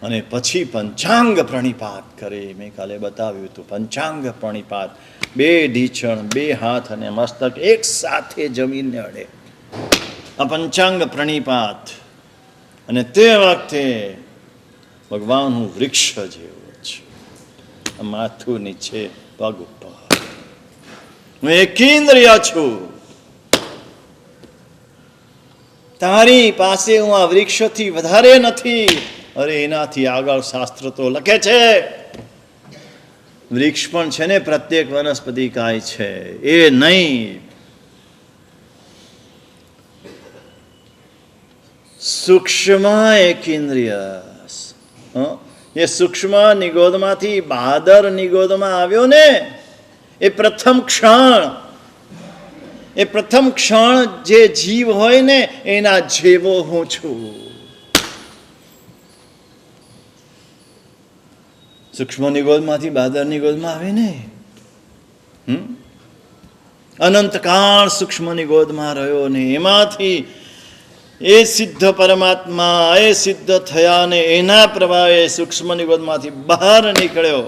અને પછી પંચાંગ પ્રણિપાત કરે. મેં કાલે બતાવ્યું હતું પંચાંગ પ્રણિપાત. 2 ઢીંચણ, 2 હાથ અને મસ્તક એક સાથે જમીનને અડે. આ પંચાંગ પ્રણિપાત. અને તે વખતે ભગવાન હું વૃક્ષ જેવો છું, માથું નીચે, પગ ઉપર. હું એકેન્દ્રિય છું. તારી પાસે હું આ વૃક્ષથી વધારે નથી. અરે એનાથી આગળ શાસ્ત્ર તો લખે છે વૃક્ષ પણ છે ને પ્રત્યેક વનસ્પતિ કાય છે એ નહીં. સૂક્ષ્મ એકેન્દ્રિય, એ સૂક્ષ્મ નિગોદમાંથી બહાદર નિગોદમાં આવ્યો ને એ પ્રથમ ક્ષણ જે જીવ હોય ને એના જેવો હું છું. સૂક્ષ્મ નિગોદમાંથી બહાદર નિગોદમાં આવે ને, અનંતકાળ સૂક્ષ્મ નિગોદમાં રહ્યો ને એમાંથી એ સિદ્ધ પરમાત્મા એ સિદ્ધ થયા ને એના પ્રભાવે સૂક્ષ્મ નિગોદમાંથી બહાર નીકળ્યો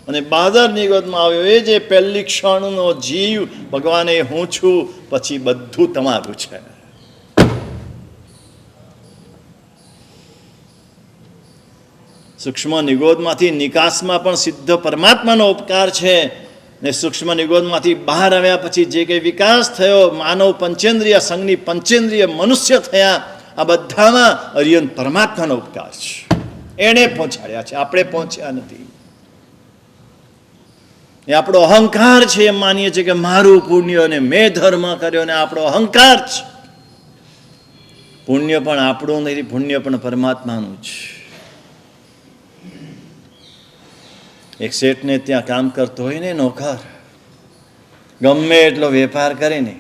અને બહાદર નિગોદમાં આવ્યો. એ જે પહેલી ક્ષણનો જીવ ભગવાને હું છું, પછી બધું તમારું છે. સૂક્ષ્મ નિગોદમાંથી નિકાસમાં પણ સિદ્ધ પરમાત્માનો ઉપકાર છે ને સૂક્ષ્મ નિગોદમાંથી બહાર આવ્યા પછી જે કંઈ વિકાસ થયો, માનવ પંચેન્દ્રિય સંઘની પંચેન્દ્રિય મનુષ્ય થયા, આ બધામાં અરિયન પરમાત્માનો ઉપકાર છે. એણે પહોંચાડ્યા છે, આપણે પહોંચ્યા નથી. એ આપણો અહંકાર છે એમ માનીએ છીએ કે મારું પુણ્ય અને મેં ધર્મ કર્યો ને આપણો અહંકાર છે. પુણ્ય પણ આપણું નથી, પુણ્ય પણ પરમાત્માનું છે. એક શેઠને ત્યાં કામ કરતો હોય ને નોકર, ગમે એટલો વેપાર કરે ને,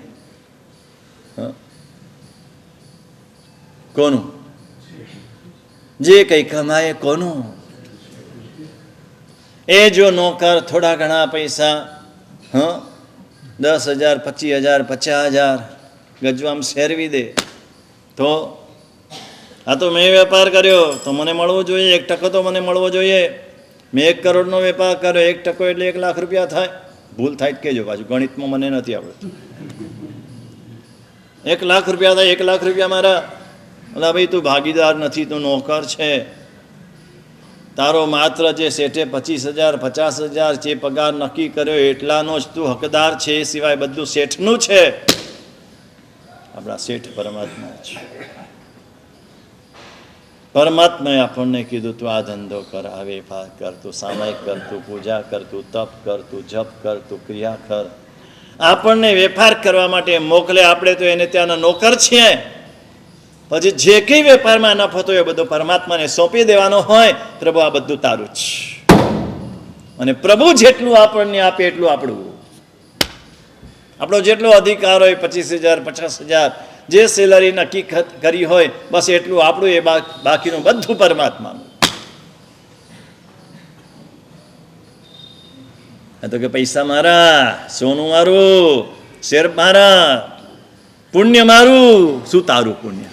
કોનું જે કંઈ કમાય કોનું. એ જો નોકર થોડા ઘણા પૈસા 10,000 25,000 50,000 ગજવામ શેરવી દે તો આ તો મેં વેપાર કર્યો તો મને મળવો જોઈએ, 1% તો મને મળવો જોઈએ. મેં 1 કરોડનો વેપાર કર્યો, 1% એટલે 1 લાખ રૂપિયા થાય. ભૂલ થાય કહેજો, પાછું ગણિતમાં મને નથી આવડતું. 1 લાખ રૂપિયા થાય, 1 લાખ રૂપિયા મારા. અલા ભાઈ તું ભાગીદાર નથી, તું નોકર છે. તારો માત્ર જે શેઠે 25,000 50,000 જે પગાર નક્કી કર્યો એટલાનો જ તું હકદાર છે, એ સિવાય બધું શેઠનું છે. આપણા શેઠ પરમાત્મા છે. પરમાત્માએ આપણને કીધું તું આ ધંધો કર, આ વેપાર કર, તું સામાયિક કર, તું પૂજા કર, તું તપ કર, તું જપ કર, તું ક્રિયા કર. આપણને વેપાર કરવા માટે મોકલે, આપણે તો એને ત્યાંના નોકર છીએ. પછી જે કંઈ વેપારમાં નફો થતો એ બધું પરમાત્માને સોંપી દેવાનો હોય. પ્રભુ આ બધું તારું જ, અને પ્રભુ જેટલું આપણને આપે એટલું આપણું. આપણો જેટલો અધિકાર હોય 25,000 50,000 જે સેલરી નક્કી કરી હોય બસ એટલું આપણું, એ બાકીનું બધું પરમાત્માનું. તો કે પૈસા મારા, સોનું મારું, શેર મારા, પુણ્ય મારું. શું તારું પુણ્ય?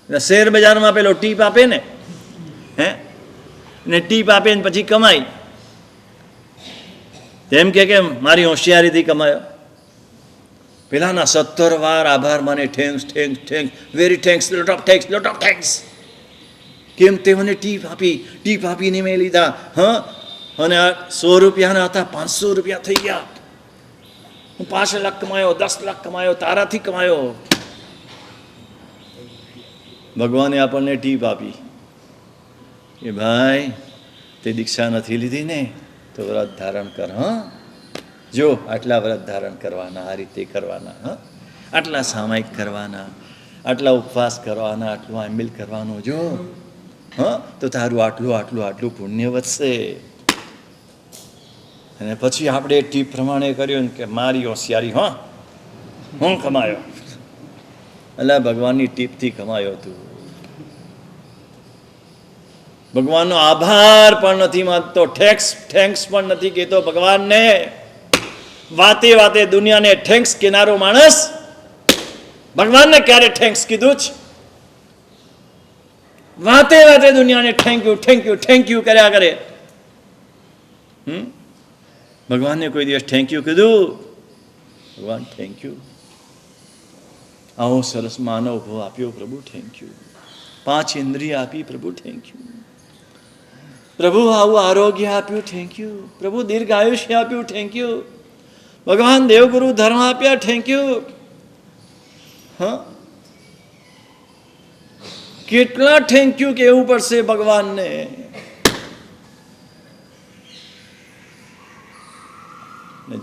શેર બજારમાં પેલો ટીપ આપે ને, ને ટીપ આપે ને પછી કમાય. તેમ કે મારી હોશિયારીથી કમાયો. પેલાના 17 વાર આભાર માને, thanks thanks thanks, very thanks, lot of thanks, lot of thanks. કેમ તે મને ટીપ આપીને મેં લીધા. અને આ 100 રૂપિયાના હતા, 500 રૂપિયા થઈ ગયા. હું 5 લાખ કમાયો, 10 લાખ કમાયો, તારાથી કમાયો. ભગવાને આપણને ટીપ આપી કે ભાઈ તે દીક્ષા નથી લીધી ને તો વ્રત ધારણ કર. જો આટલા વ્રત ધારણ કરવાના, આ રીતે કરવાના, આટલા સામાયિક કરવાના, આટલા ઉપવાસ કરવાના, આટલું આંબિલ કરવાનું. જો તો તારું આટલું આટલું આટલું પુણ્ય વધશે. અને પછી આપણે ટીપ પ્રમાણે કર્યું કે મારી હોશિયારી, હું કમાયો. અલા ભગવાનની ટીપથી કમાયો તું. ભગવાનનો આભાર પણ નથી માનતો, થેન્ક્સ પણ નથી કહેતો ભગવાનને. વાતે વાતે દુનિયાને થેન્ક્સ કહેનારો માણસ ભગવાનને ક્યારે થેન્ક્સ કીધું છે? વાતે વાતે દુનિયાને thank you thank you thank you કર્યા કરે. ભગવાનને કોઈ દિવસ થેન્ક યુ કીધું? ભગવાન થેન્ક યુ. આવો સરસ માનવ ભાવ આપ્યો પ્રભુ, થેન્ક યુ. 5 ઇન્દ્રિય આપી પ્રભુ, થેન્ક યુ. પ્રભુ આવું આરોગ્ય આપ્યું, થેન્ક યુ. પ્રભુ દીર્ઘ આયુષ્ય આપ્યું, થેન્ક યુ. ભગવાન દેવગુરુ ધર્મ આપ્યા, થેન્ક યુ. હા, કેટલા થેન્ક યુ કહેવું પડશે ભગવાનને.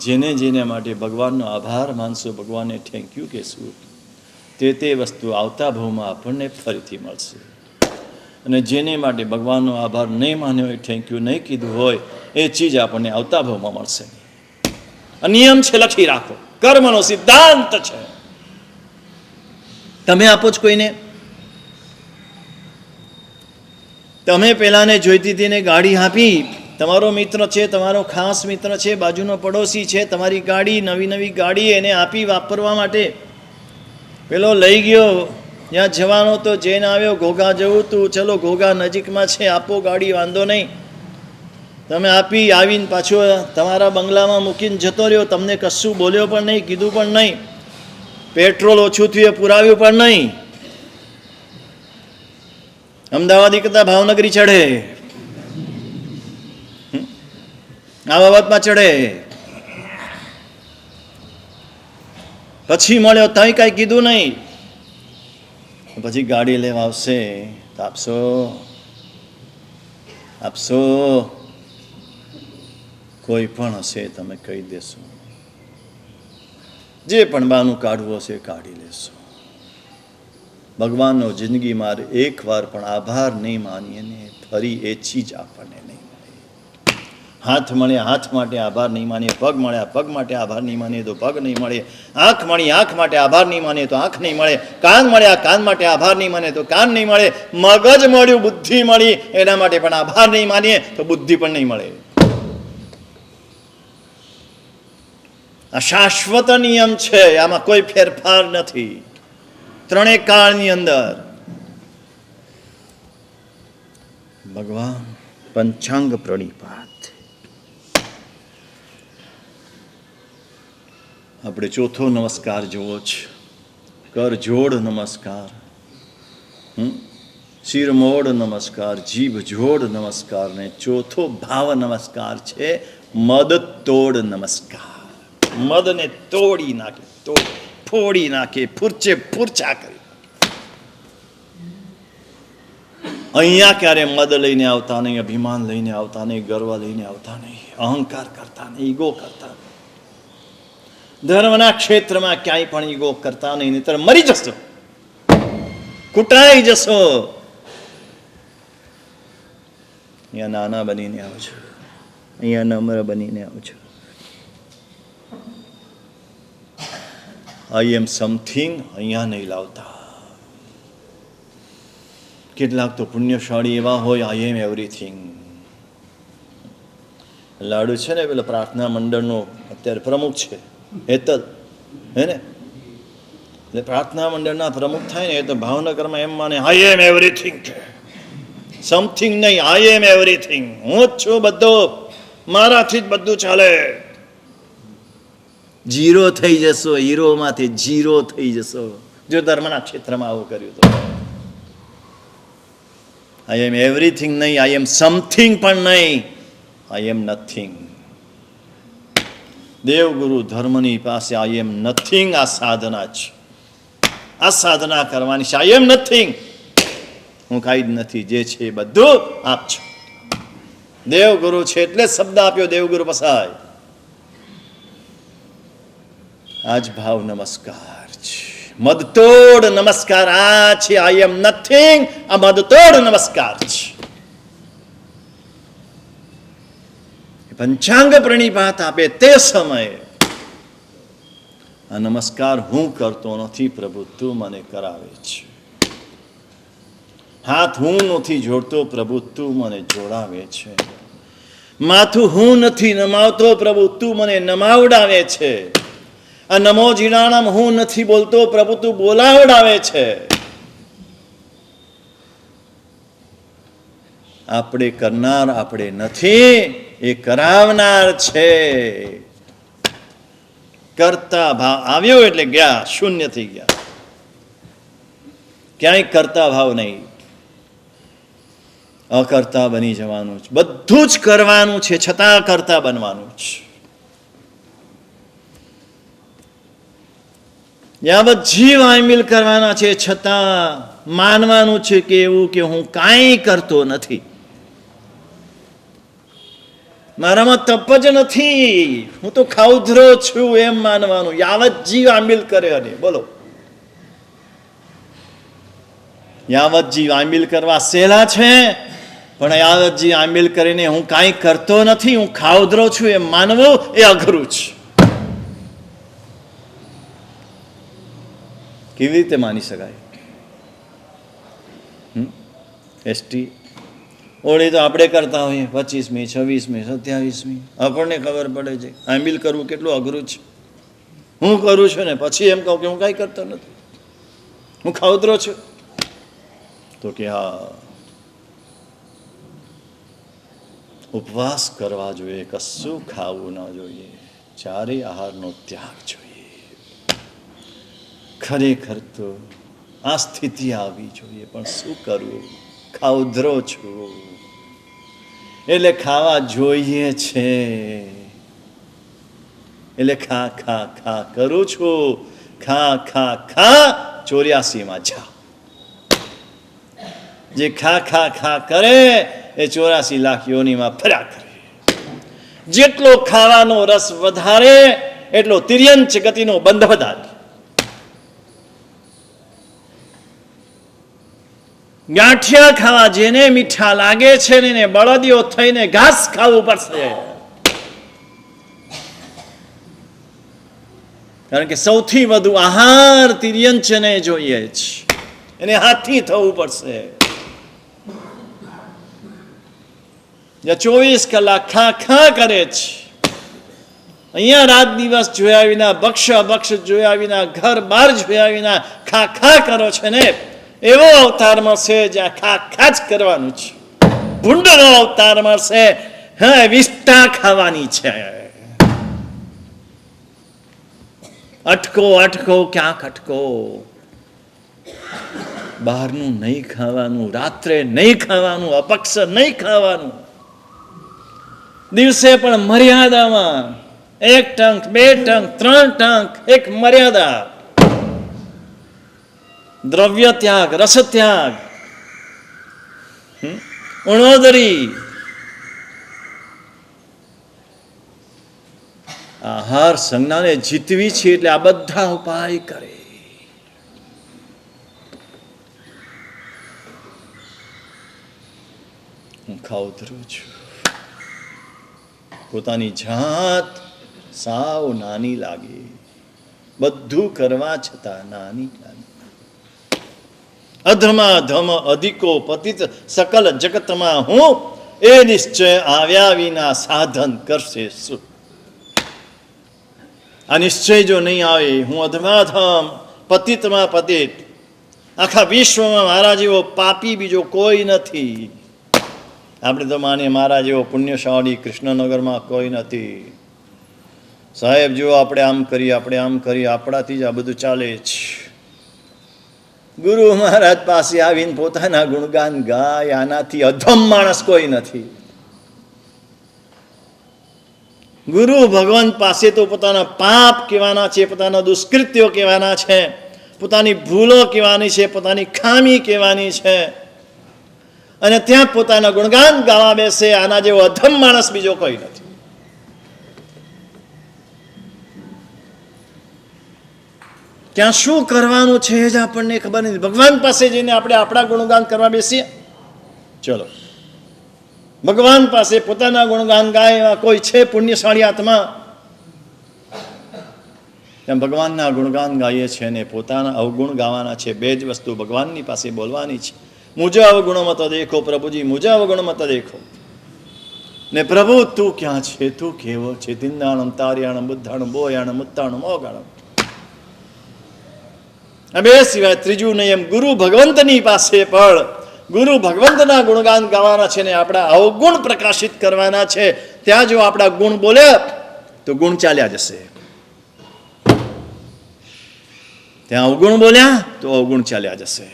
જેને જેને માટે ભગવાનનો આભાર માનશો, ભગવાનને થેન્ક યુ કહેશું, તે વસ્તુ આવતા ભાવમાં આપણને ફરીથી મળશે. અને જેને માટે ભગવાનનો આભાર નહીં માન્યો હોય, થેન્ક યુ નહીં કીધું હોય, એ ચીજ આપણને આવતા ભાવમાં મળશે. આ નિયમ છે, લખી રાખો, કર્મનો સિદ્ધાંત છે. તમે આપો છો કોઈને, તમે પેલાને જોઈતી હતી ને ગાડી આપી, તમારો મિત્ર છે, તમારો ખાસ મિત્ર છે, બાજુનો પડોશી છે, તમારી ગાડી, નવી નવી ગાડી એને આપી વાપરવા માટે. પેલો લઈ ગયો, ત્યાં જવાનો તો જઈને આવ્યો, ઘોઘા જવું તું, ચલો ઘોઘા નજીકમાં છે, આપો ગાડી, વાંધો નહીં. તમે આપી, આવીને પાછો તમારા બંગલામાં મૂકીને જતો રહ્યો, તમને કશું બોલ્યો પણ નહીં, કીધું પણ નહીં, પેટ્રોલ ઓછું થયું એ પુરાવ્યું પણ નહીં. અમદાવાદી કરતા ભાવનગરી ચડે, આ બાબતમાં ચડે. પછી મળ્યો, તઈ કાંઈ કીધું નહીં, પછી ગાડી લેવા આવશે તો આપશો, આપશો. કોઈ પણ હશે તમે કહી દેશો, જે પણ બાનું કાઢવું હશે કાઢી લેશો. ભગવાનનો જિંદગીમાં એકવાર પણ આભાર નહીં માનીએ ને, ફરી એ ચીજ આપણને નહીં મળે. હાથ મળ્યા હાથ માટે આભાર નહીં માનીએ, પગ મળ્યા પગ માટે આભાર નહીં માનીએ તો પગ નહીં મળે, આંખ મળી આંખ માટે આભાર નહીં માનીએ તો આંખ નહીં મળે, કાન મળ્યા કાન માટે આભાર નહીં માનીએ તો કાન નહીં મળે, મગજ મળ્યું બુદ્ધિ મળી એના માટે પણ આભાર નહીં માનીએ તો બુદ્ધિ પણ નહીં મળે. આ શાશ્વત નિયમ છે, આમાં કોઈ ફેરફાર નથી. ત્રણેય કાળની અંદર ભગવાન પંચાંગ પ્રણિપાત. આપણે ચોથો નમસ્કાર જોવો છે, કર જોડ નમસ્કાર, શિરમોડ નમસ્કાર, જીભ જોડ નમસ્કાર, ને ચોથો ભાવ નમસ્કાર છે મદ તોડ નમસ્કાર. મદને તોડી નાખે, ફોડી નાખે, ફૂરચે ફૂરચા કરી. અહીંયા ક્યારે મદ લઈને આવતા નહીં, અભિમાન લઈને આવતા નહીં, ગર્વ લઈને આવતા નહીં, અહંકાર કરતા નહીં, ઈગો કરતા નહીં. ધર્મના ક્ષેત્રમાં ક્યાંય પણ ઈગો કરતા નહીં, નહીતર મરી જશો, કૂટાઈ જશો. અહીંયા નાના બનીને આવજો, અહીંયા નમ્ર બનીને આવજો. આઈ એમ સમથિંગ અહીંયા નહીં લાવતા. કેટલાક તો પુણ્યશાળી એવા હોય, આઈ એમ એવરીથિંગ. લાડુ છે ને પેલા પ્રાર્થના મંડળનો અત્યારે પ્રમુખ છે, હેતલ, હે ને, એટલે પ્રાર્થના મંડળના પ્રમુખ થાય ને એ તો ભાવનગરમાં એમ માને આઈ એમ એવરીથિંગ છે, સમથિંગ નહીં, આઈ એમ એવરીથિંગ. હું જ છું બધો, મારાથી જ બધું ચાલે. જીરો થઈ જશો, હીરોમાંથી જીરો થઈ જશો જો ધર્મના ક્ષેત્રમાં આવું કર્યું તો. આઈ એમ એવરીથિંગ નહીં, આઈ એમ સમથિંગ પણ નહીં, આઈ એમ નથિંગ. દેવગુરુ ધર્મની પાસે આઈ એમ નથિંગ આ સાધના છે, આ સાધના કરવાની છે. આઈ એમ નથિંગ, હું કાંઈ જ નથી, જે છે એ બધું આપ છો. દેવગુરુ છે એટલે શબ્દ આપ્યો દેવગુરુ પસાય. આજ ભાવ નમસ્કાર છે, મદતોડ નમસ્કાર. આ છે આઈ એમ નથિંગ, આ મદતોડ નમસ્કાર છે. પંચાંગ પ્રણિપાત આપે તે સમયે આ નમસ્કાર હું કરતો નથી, પ્રભુ તું મને કરાવે છે. હાથ હું નથી જોડતો, પ્રભુ તું મને જોડાવે છે. માથું હું નથી નમાવતો, પ્રભુ તું મને નમાવડાવે છે. આ નમો જીણાણામ હું નથી બોલતો, પ્રભુ તું બોલાવડાવે છે. આપણે કરનાર આપણે નથી, એ કરાવનાર છે. કરતા ભાવ આવ્યો એટલે ગયા, શૂન્ય થઈ ગયા. ક્યાંય કરતા ભાવ નહીં, અકર્તા બની જવાનું છે. બધું જ કરવાનું છે છતાં કરતા બનવાનું છે. યાવત જીવ આમિલ કરવાના છે છતાં માનવાનું છે કે એવું કે હું કાંઈ કરતો નથી, મારામાં તપ જ નથી, હું તો ખાઉધરો છું એમ માનવાનું. યાવત જીવ આમિલ કરે. અને બોલો, યાવત જીવ આમિલ કરવા સહેલા છે, પણ યાવત જીવ આમિલ કરીને હું કાંઈ કરતો નથી, હું ખાઉધરો છું એમ માનવું એ અઘરું છે. કેવી રીતે માની શકાય? એસટી ઓળી તો આપણે કરતા હોઈએ 25મી, 26મી, 27મી, આપણને ખબર પડે છે આમિલ કરવું કેટલું અઘરું છે. હું કરું છું ને પછી એમ કહું કે હું કાંઈ કરતો નથી, હું ખાઉધરો છું. તો કે હા, ઉપવાસ કરવા જોઈએ, કશું ખાવું ન જોઈએ, ચારે આહારનો ત્યાગ જોઈએ. ખરેખર તો આ સ્થિતિ આવી જોઈએ, પણ શું કરવું? ખાઉધરો છું એટલે ખાવા જોઈએ છે, એટલે ખા ખા ખા કરું છું. ખા ખા ખા 84માં જા. જે ખા ખા ખા કરે એ 84 લાખ યોનિમાં ફર્યા કરે. જેટલો ખાવાનો રસ વધારે એટલો તિર્યંચ ગતિનો બંધ વધારે. ગાંઠિયા ખાવા જેને મીઠા લાગે છે ને એને બળદિયો થઈને ઘાસ ખાવું પડશે, કારણ કે સૌથી વધુ આહાર તિર્યંચને જોઈએ છે, એને હાથી થવું પડશે. 24 કલાક ખા ખા કરે છે, અહીંયા રાત દિવસ જોયા વિના, બક્ષ જોયા વિના, ઘર બાર જોયા વિના ખા ખા કરો છે ને, એવો અવતાર મળશે જ્યાં ખા ખા જ કરવાનું છે. ભૂંડનો અવતાર મળશે, હા, વિષ્ટા ખાવાની છે. અટકો અટકો, ક્યાંક અટકો. બહારનું નહીં ખાવાનું, રાત્રે નહીં ખાવાનું, અપક્ષ નહીં ખાવાનું. દિવસે પણ મર્યાદામાં, 1 ટંક, 2 ટંક, 3 ટંક, એક મર્યાદા. દ્રવ્ય ત્યાગ, રસ ત્યાગ, ઉણોદરી. આહાર સંજ્ઞાને જીતવી છે એટલે આ બધા ઉપાય કરે. હું ખાઉધરો છું. પોતાની જાત સાવ નાની લાગે, બધું કરવા છતાં નાની લાગે. અધમાધમ અધિકો પતિત સકલ જગતમાં હું, એ નિશ્ચય આવ્યા વિના સાધન કરશે શું? આ નિશ્ચય જો નહીં આવે, હું અધમાધમ પતિતમાં પતિત, આખા વિશ્વમાં મારા જેવો પાપી બીજો કોઈ નથી. આપણે તો માનીએ મારા જેવો પુણ્યશાળી કૃષ્ણનગરમાં કોઈ નથી. સાહેબ જો આપણે આમ કરીએ, આપણે આમ કરીએ, આપણાથી જ આ બધું ચાલે છે. ગુરુ મહારાજ પાસે આવીને પોતાના ગુણગાન ગાય, આનાથી અધમ માણસ કોઈ નથી. ગુરુ ભગવાન પાસે તો પોતાના પાપ કહેવાના છે, પોતાના દુષ્કૃત્યો કહેવાના છે, પોતાની ભૂલો કહેવાની છે, પોતાની ખામી કહેવાની છે, અને ત્યાં પોતાના ગુણગાન ગાવા બેસે. આના જેવો અધમ માણસ બીજો કોઈ નથી. ત્યાં શું કરવાનું છે જ આપણને ખબર નથી. ભગવાન પાસે જઈને આપણે આપણા ગુણગાન કરવા બેસીએ. ચલો, ભગવાન પાસે પોતાના ગુણગાન ગાય એવા કોઈ છે પુણ્યશાળી આત્મા? ત્યાં ભગવાનના ગુણગાન ગાઈએ છીએ ને પોતાના અવગુણ ગાવાના છે. બે જ વસ્તુ ભગવાનની પાસે બોલવાની છે. મુજે અવગુણ મત દેખો પ્રભુજી, મુજે અવગુણ મત દેખો. ને પ્રભુ તું ક્યાં છે, તું કેવો છે? તિંદાણમ તાર્યાણમ બુદ્ધાણમ બોયાણમ મુત્તાણમ ઓગાણમ. બે સિવાય ત્રીજું નહીં. એમ ગુરુ ભગવંતની પાસે પણ ગુરુ ભગવંતના ગુણગાન ગાવાના છે ને આપણા અવગુણ પ્રકાશિત કરવાના છે. ત્યાં જો આપણા ગુણ બોલ્યા તો ગુણ ચાલ્યા જશે. ત્યાં અવગુણ બોલ્યા તો અવગુણ ચાલ્યા જશે.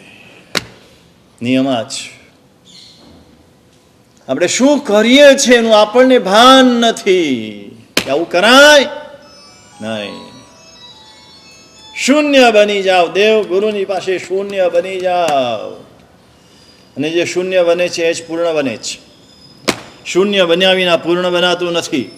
નિયમ જ. આપણે શું કરીએ છીએ એનું આપણને ભાન નથી. આવું કરાય નહીં. શૂન્ય બની જાઓ. દેવ ગુરુની પાસે શૂન્ય બની જાઓ. અને જે શૂન્ય બને છે એ જ પૂર્ણ બને છે. શૂન્ય બન્યા વિના પૂર્ણ બનાતું નથી.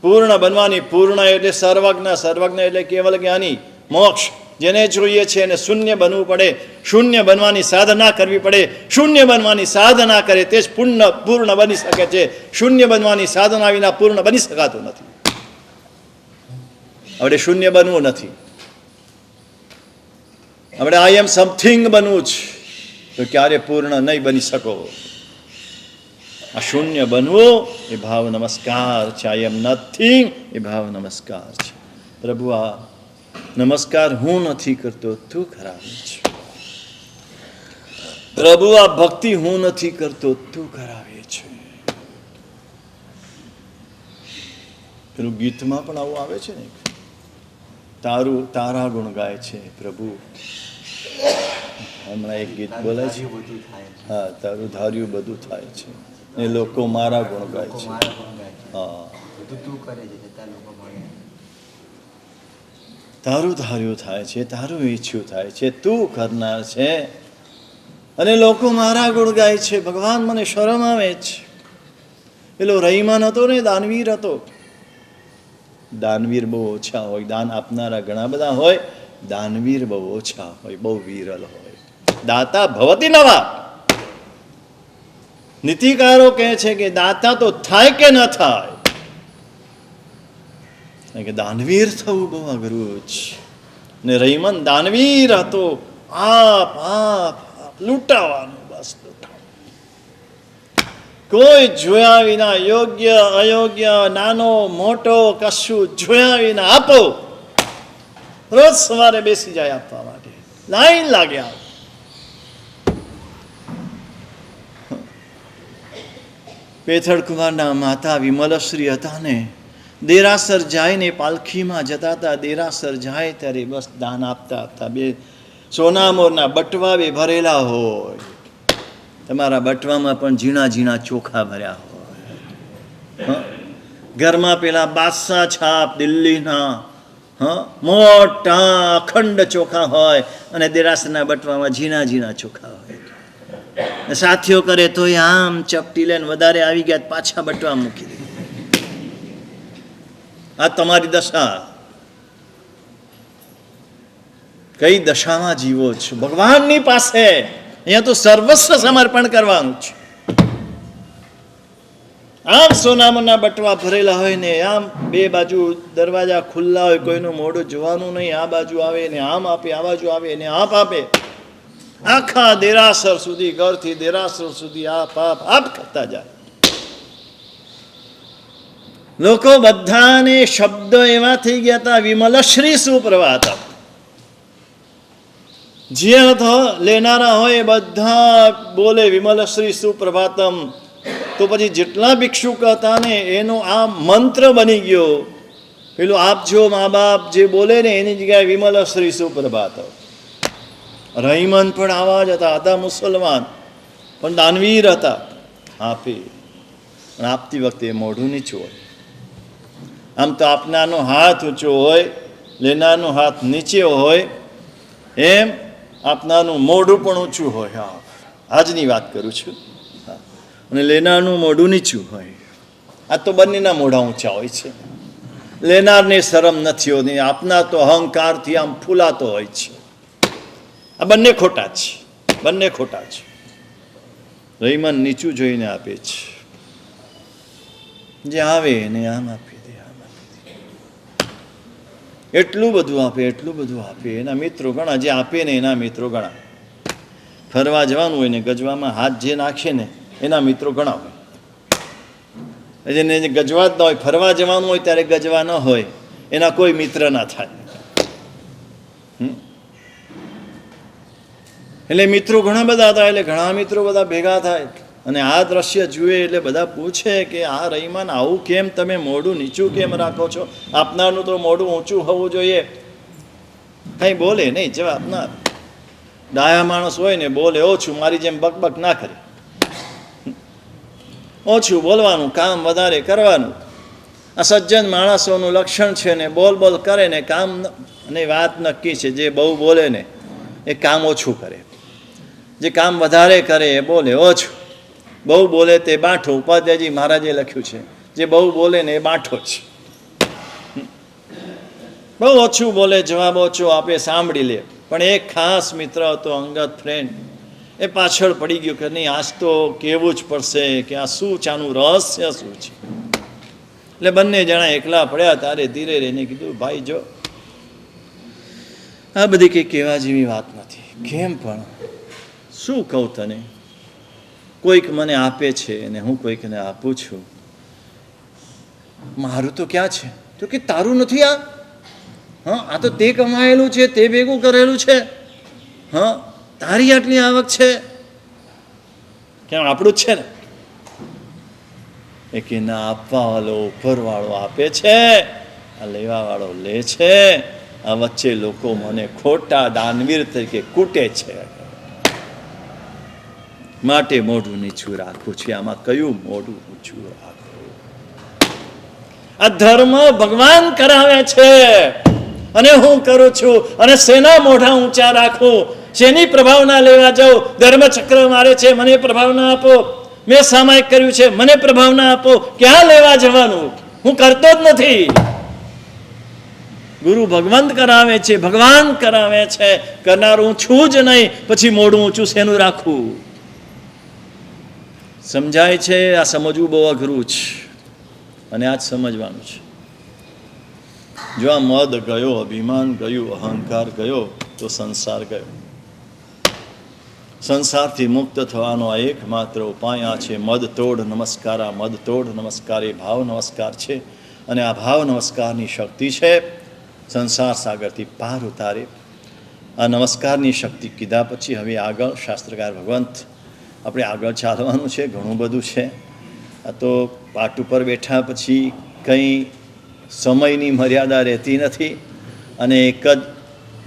પૂર્ણ બનવાની, પૂર્ણ એટલે સર્વજ્ઞ, સર્વજ્ઞ એટલે કેવલ જ્ઞાની, મોક્ષ જેને જોઈએ છે એને શૂન્ય બનવું પડે. શૂન્ય બનવાની સાધના કરવી પડે. શૂન્ય બનવાની સાધના કરે તે જ પૂર્ણ બની શકે છે. શૂન્ય બનવાની સાધના વિના પૂર્ણ બની શકાતું નથી. આપણે શૂન્ય બનવું નથી, આપણે આઈ એમ સમથિંગ બનવું છે. તો ક્યારે પૂર્ણ નહીં બની શકો. આ શૂન્ય બનવું એ ભાવ નમસ્કાર છે. આઈ એમ નથિંગ એ ભાવ નમસ્કાર છે. પ્રભુ આ નમસ્કાર હું નથી કરતો, તું કરાવે છે. પ્રભુ આ ભક્તિ હું નથી કરતો, તું કરાવે છે. પેલું ગીતમાં પણ આવું આવે છે ને, તારું તારા ગુણ ગાય છે પ્રભુ. હમણાં એક ગીત બોલાય છે, હા, તારું ધાર્યું બધું થાય છે ને લોકો મારા ગુણ ગાય છે. હા, તારું ધાર્યું થાય છે, તારું ઈચ્છ્યું થાય છે, તું કરનાર છે અને લોકો મારા ગુણ ગાય છે. ભગવાન, મને શરમ આવે છે. પેલો રહીમાન હતો ને, દાનવીર હતો. દાનવીર બહુ ઓછા હોય, દાન આપનારા ઘણા બધા હોય, દાનવીર બહુ ઓછા હોય, બહુ વિરલ હોય. દાતા ભવતી નવા. નીતિકારો કહે છે કે દાતા તો થાય કે ન થાય, કે દાનવીર થવું બહુ અઘરું છે. ને રહીમન દાનવીર હતો. આપ આપ લૂંટાવાનું, બસ કોઈ જોયા વિના, યોગ્ય અયોગ્ય, નાનો મોટો કશું જોયા વિના આપો. રોજ સવારે બેસી જાય આપવા માટે, લાઈન લાગ્યા. પેથળ કુમારના માતા વિમલશ્રી હતા ને, દેરાસર જાય ને, પાલખીમાં જતા હતા. દેરાસર જાય ત્યારે બસ દાન આપતા હતા. બે સોનામોરના બટવા બે ભરેલા હોય. તમારા બટવામાં પણ ઝીણા ઝીણા ચોખા ભર્યા હોય. ઘરમાં પેલા બાદશાહ છાપ દિલ્હીના મોટા અખંડ ચોખા હોય અને દેરાસરના બટવામાં ઝીણા ઝીણા ચોખા હોય. સાથીઓ કરે તો આમ ચપટી લઈને વધારે આવી ગયા પાછા બટવા મૂકી દે. આ તમારી દશા. કઈ દશામાં જીવો છો? ભગવાનની પાસે અહીંયા તો સર્વસ્વ સમર્પણ કરવાનું છે. આમ સોનામના બટવા ભરેલા હોય ને, આમ બે બાજુ દરવાજા ખુલ્લા હોય, કોઈનું મોઢું જોવાનું નહીં. આ બાજુ આવે ને આમ આપે, આ બાજુ આવે ને આપ આપે. આખા દેરાસર સુધી, ઘરથી દેરાસર સુધી આપ આપ આપ કરતા જાય. લોકો બધાને શબ્દ એવા થઈ ગયા હતા, વિમલશ્રી સુપ્રભાતમ. જે લેનારા હોય બધા બોલે વિમલશ્રી સુપ્રભાતમ. તો પછી જેટલા ભિક્ષુક હતા ને એનો આ મંત્ર બની ગયો. પેલું આપજો મા બાપ જે બોલે ને એની જગ્યાએ વિમલશ્રી સુપ્રભાતમ. રહીમન પણ આવા જ હતા મુસલમાન, પણ દાનવીર હતા. આપે, પણ આપતી વખતે મોઢું નીચું હોય. આમ તો આપનારનો હાથ ઊંચો હોય, લેનારનો હાથ નીચે હોય, એમ આપનારનું મોઢું પણ ઊંચું હોય. હા, આજની વાત કરું છું. અને લેનારનું મોઢું નીચું હોય. આ તો બંનેના મોઢા ઊંચા હોય છે. લેનારને શરમ નથી હોતી, આપનાર તો અહંકારથી આમ ફૂલાતો હોય છે. આ બંને ખોટા છે, બંને ખોટા છે. રહીમન નીચું જોઈને આપે છે. જે આવે એને આમ આપી દે, આમ આપી દે. એટલું બધું આપે, એટલું બધું આપે. એના મિત્રો ઘણા, જે આપે ને એના મિત્રો ઘણા. ફરવા જવાનું હોય ને ગજવામાં હાથ જે નાખે ને એના મિત્રો ઘણા હોય. જેને ગજવા જ ન હોય, ફરવા જવાનું હોય ત્યારે ગજવા ન હોય, એના કોઈ મિત્ર ના થાય. એટલે મિત્રો ઘણા બધા હતા. એટલે ઘણા મિત્રો બધા ભેગા થાય અને આ દ્રશ્ય જુએ એટલે બધા પૂછે કે આ રહીમાન આવું કેમ, તમે મોઢું નીચું કેમ રાખો છો? આપનારનું તો મોઢું ઊંચું હોવું જોઈએ. કંઈ બોલે નહીં, જવાબ ના. ડાયા માણસ હોય ને બોલે ઓછું, મારી જેમ બકબક ના કરે. ઓછું બોલવાનું, કામ વધારે કરવાનું. આ સજ્જન માણસોનું લક્ષણ છે ને બોલ બોલ કરે ને કામ અને વાત નક્કી છે. જે બહુ બોલે ને એ કામ ઓછું કરે, જે કામ વધારે કરે એ બોલે ઓછું. બહુ બોલે તે બાંઠો. ઉપાધ્યાયજી મહારાજે લખ્યું છે, જે બહુ બોલે ને એ બાંઠો છે. બહુ ઓછું બોલે, જવાબ ઓછો આપે, સાંભળી લે. પણ એક ખાસ મિત્ર હતો, અંગત ફ્રેન્ડ, એ પાછળ પડી ગયો કે નહીં આજ તો કહેવું જ પડશે કે આ શું છે, આનું રહસ્ય શું છે. એટલે બંને જણા એકલા પડ્યા. તારે ધીરે રહીને કીધું, ભાઈ જો આ બધી કંઈ કહેવા જેવી વાત નથી. કેમ પણ? શું કહું તને? કોઈક મને આપે છે અને હું કોઈકને આપું છું. મારું તો ક્યાં છે? તો કે તારું નથી આ. હા, આ તો તે કમાયેલું છે, તે ભેગું કરેલું છે. હા, તારી આટલી આવક છે, કેમ આપણું જ છે ને? એ કે ના, આપવા વાળો ઉપરવાળો આપે છે, આ લેવા વાળો લે છે. આ વચ્ચે લોકો મને ખોટા દાનવીર તરીકે કૂટે છે, માટે મોઢું નીચું રાખવું છે. આમાં કયું મોઢું ઊંચું રાખવું? આ ધર્મ ભગવાન કરાવે છે અને હું કરું છું. અને શેના મોઢા ઊંચા રાખું, શેની પ્રભાવના લેવા જાઉં? ધર્મચક્ર મારે છે, મને પ્રભાવના આપો. મેં સામાયિક કર્યું છે, મને પ્રભાવના આપો. ક્યાં લેવા જવાનું? હું કરતો જ નથી. ગુરુ ભગવંત કરાવે છે, ભગવાન કરાવે છે. કરનાર હું છું જ નહીં, પછી મોઢું ઊંચું શેનું રાખવું? સમજાય છે? આ સમજવું બહુ અઘરું છે અને આ જ સમજવાનું છે. જો આ મદ ગયો, અભિમાન ગયું, અહંકાર ગયો, તો સંસાર ગયો. સંસારથી મુક્ત થવાનો આ એકમાત્ર ઉપાય આ છે. મદ તોડ નમસ્કારા. મદ તોડ નમસ્કાર એ ભાવ નમસ્કાર છે. અને આ ભાવ નમસ્કારની શક્તિ છે સંસાર સાગરથી પાર ઉતારે. આ નમસ્કારની શક્તિ કીધા પછી હવે આગળ શાસ્ત્રકાર ભગવંત આપણે આગળ ચાલવાનું છે. ઘણું બધું છે. આ તો પાટ ઉપર બેઠા પછી કંઈ સમયની મર્યાદા રહેતી નથી અને એક જ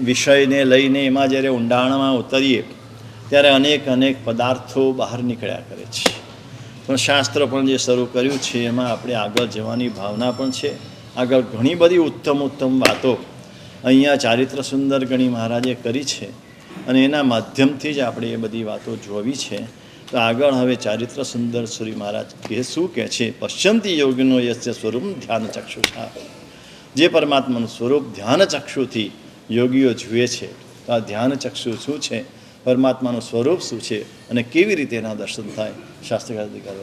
વિષયને લઈને એમાં જ્યારે ઊંડાણમાં ઉતરીએ ત્યારે અનેક પદાર્થો બહાર નીકળ્યા કરે છે. પણ શાસ્ત્ર પણ જે શરૂ કર્યું છે એમાં આપણે આગળ જવાની ભાવના પણ છે. આગળ ઘણી બધી ઉત્તમ વાતો અહીંયા ચારિત્ર સુંદર ગણી મહારાજે કરી છે અને એના માધ્યમથી જ આપણે એ બધી વાતો જોવી છે. તો આગળ હવે ચારિત્ર સુંદર શ્રી મહારાજ શું કહે છે? પશ્યંતી યોગીનો યસ્ય સ્વરૂપ ધ્યાન ચક્ષુષા. જે પરમાત્માનું સ્વરૂપ ધ્યાન ચક્ષુથી યોગીઓ જુએ છે. તો આ ધ્યાન ચક્ષુ શું છે, પરમાત્માનું સ્વરૂપ શું છે અને કેવી રીતે એના દર્શન થાય, શાસ્ત્રકાર અધિકાર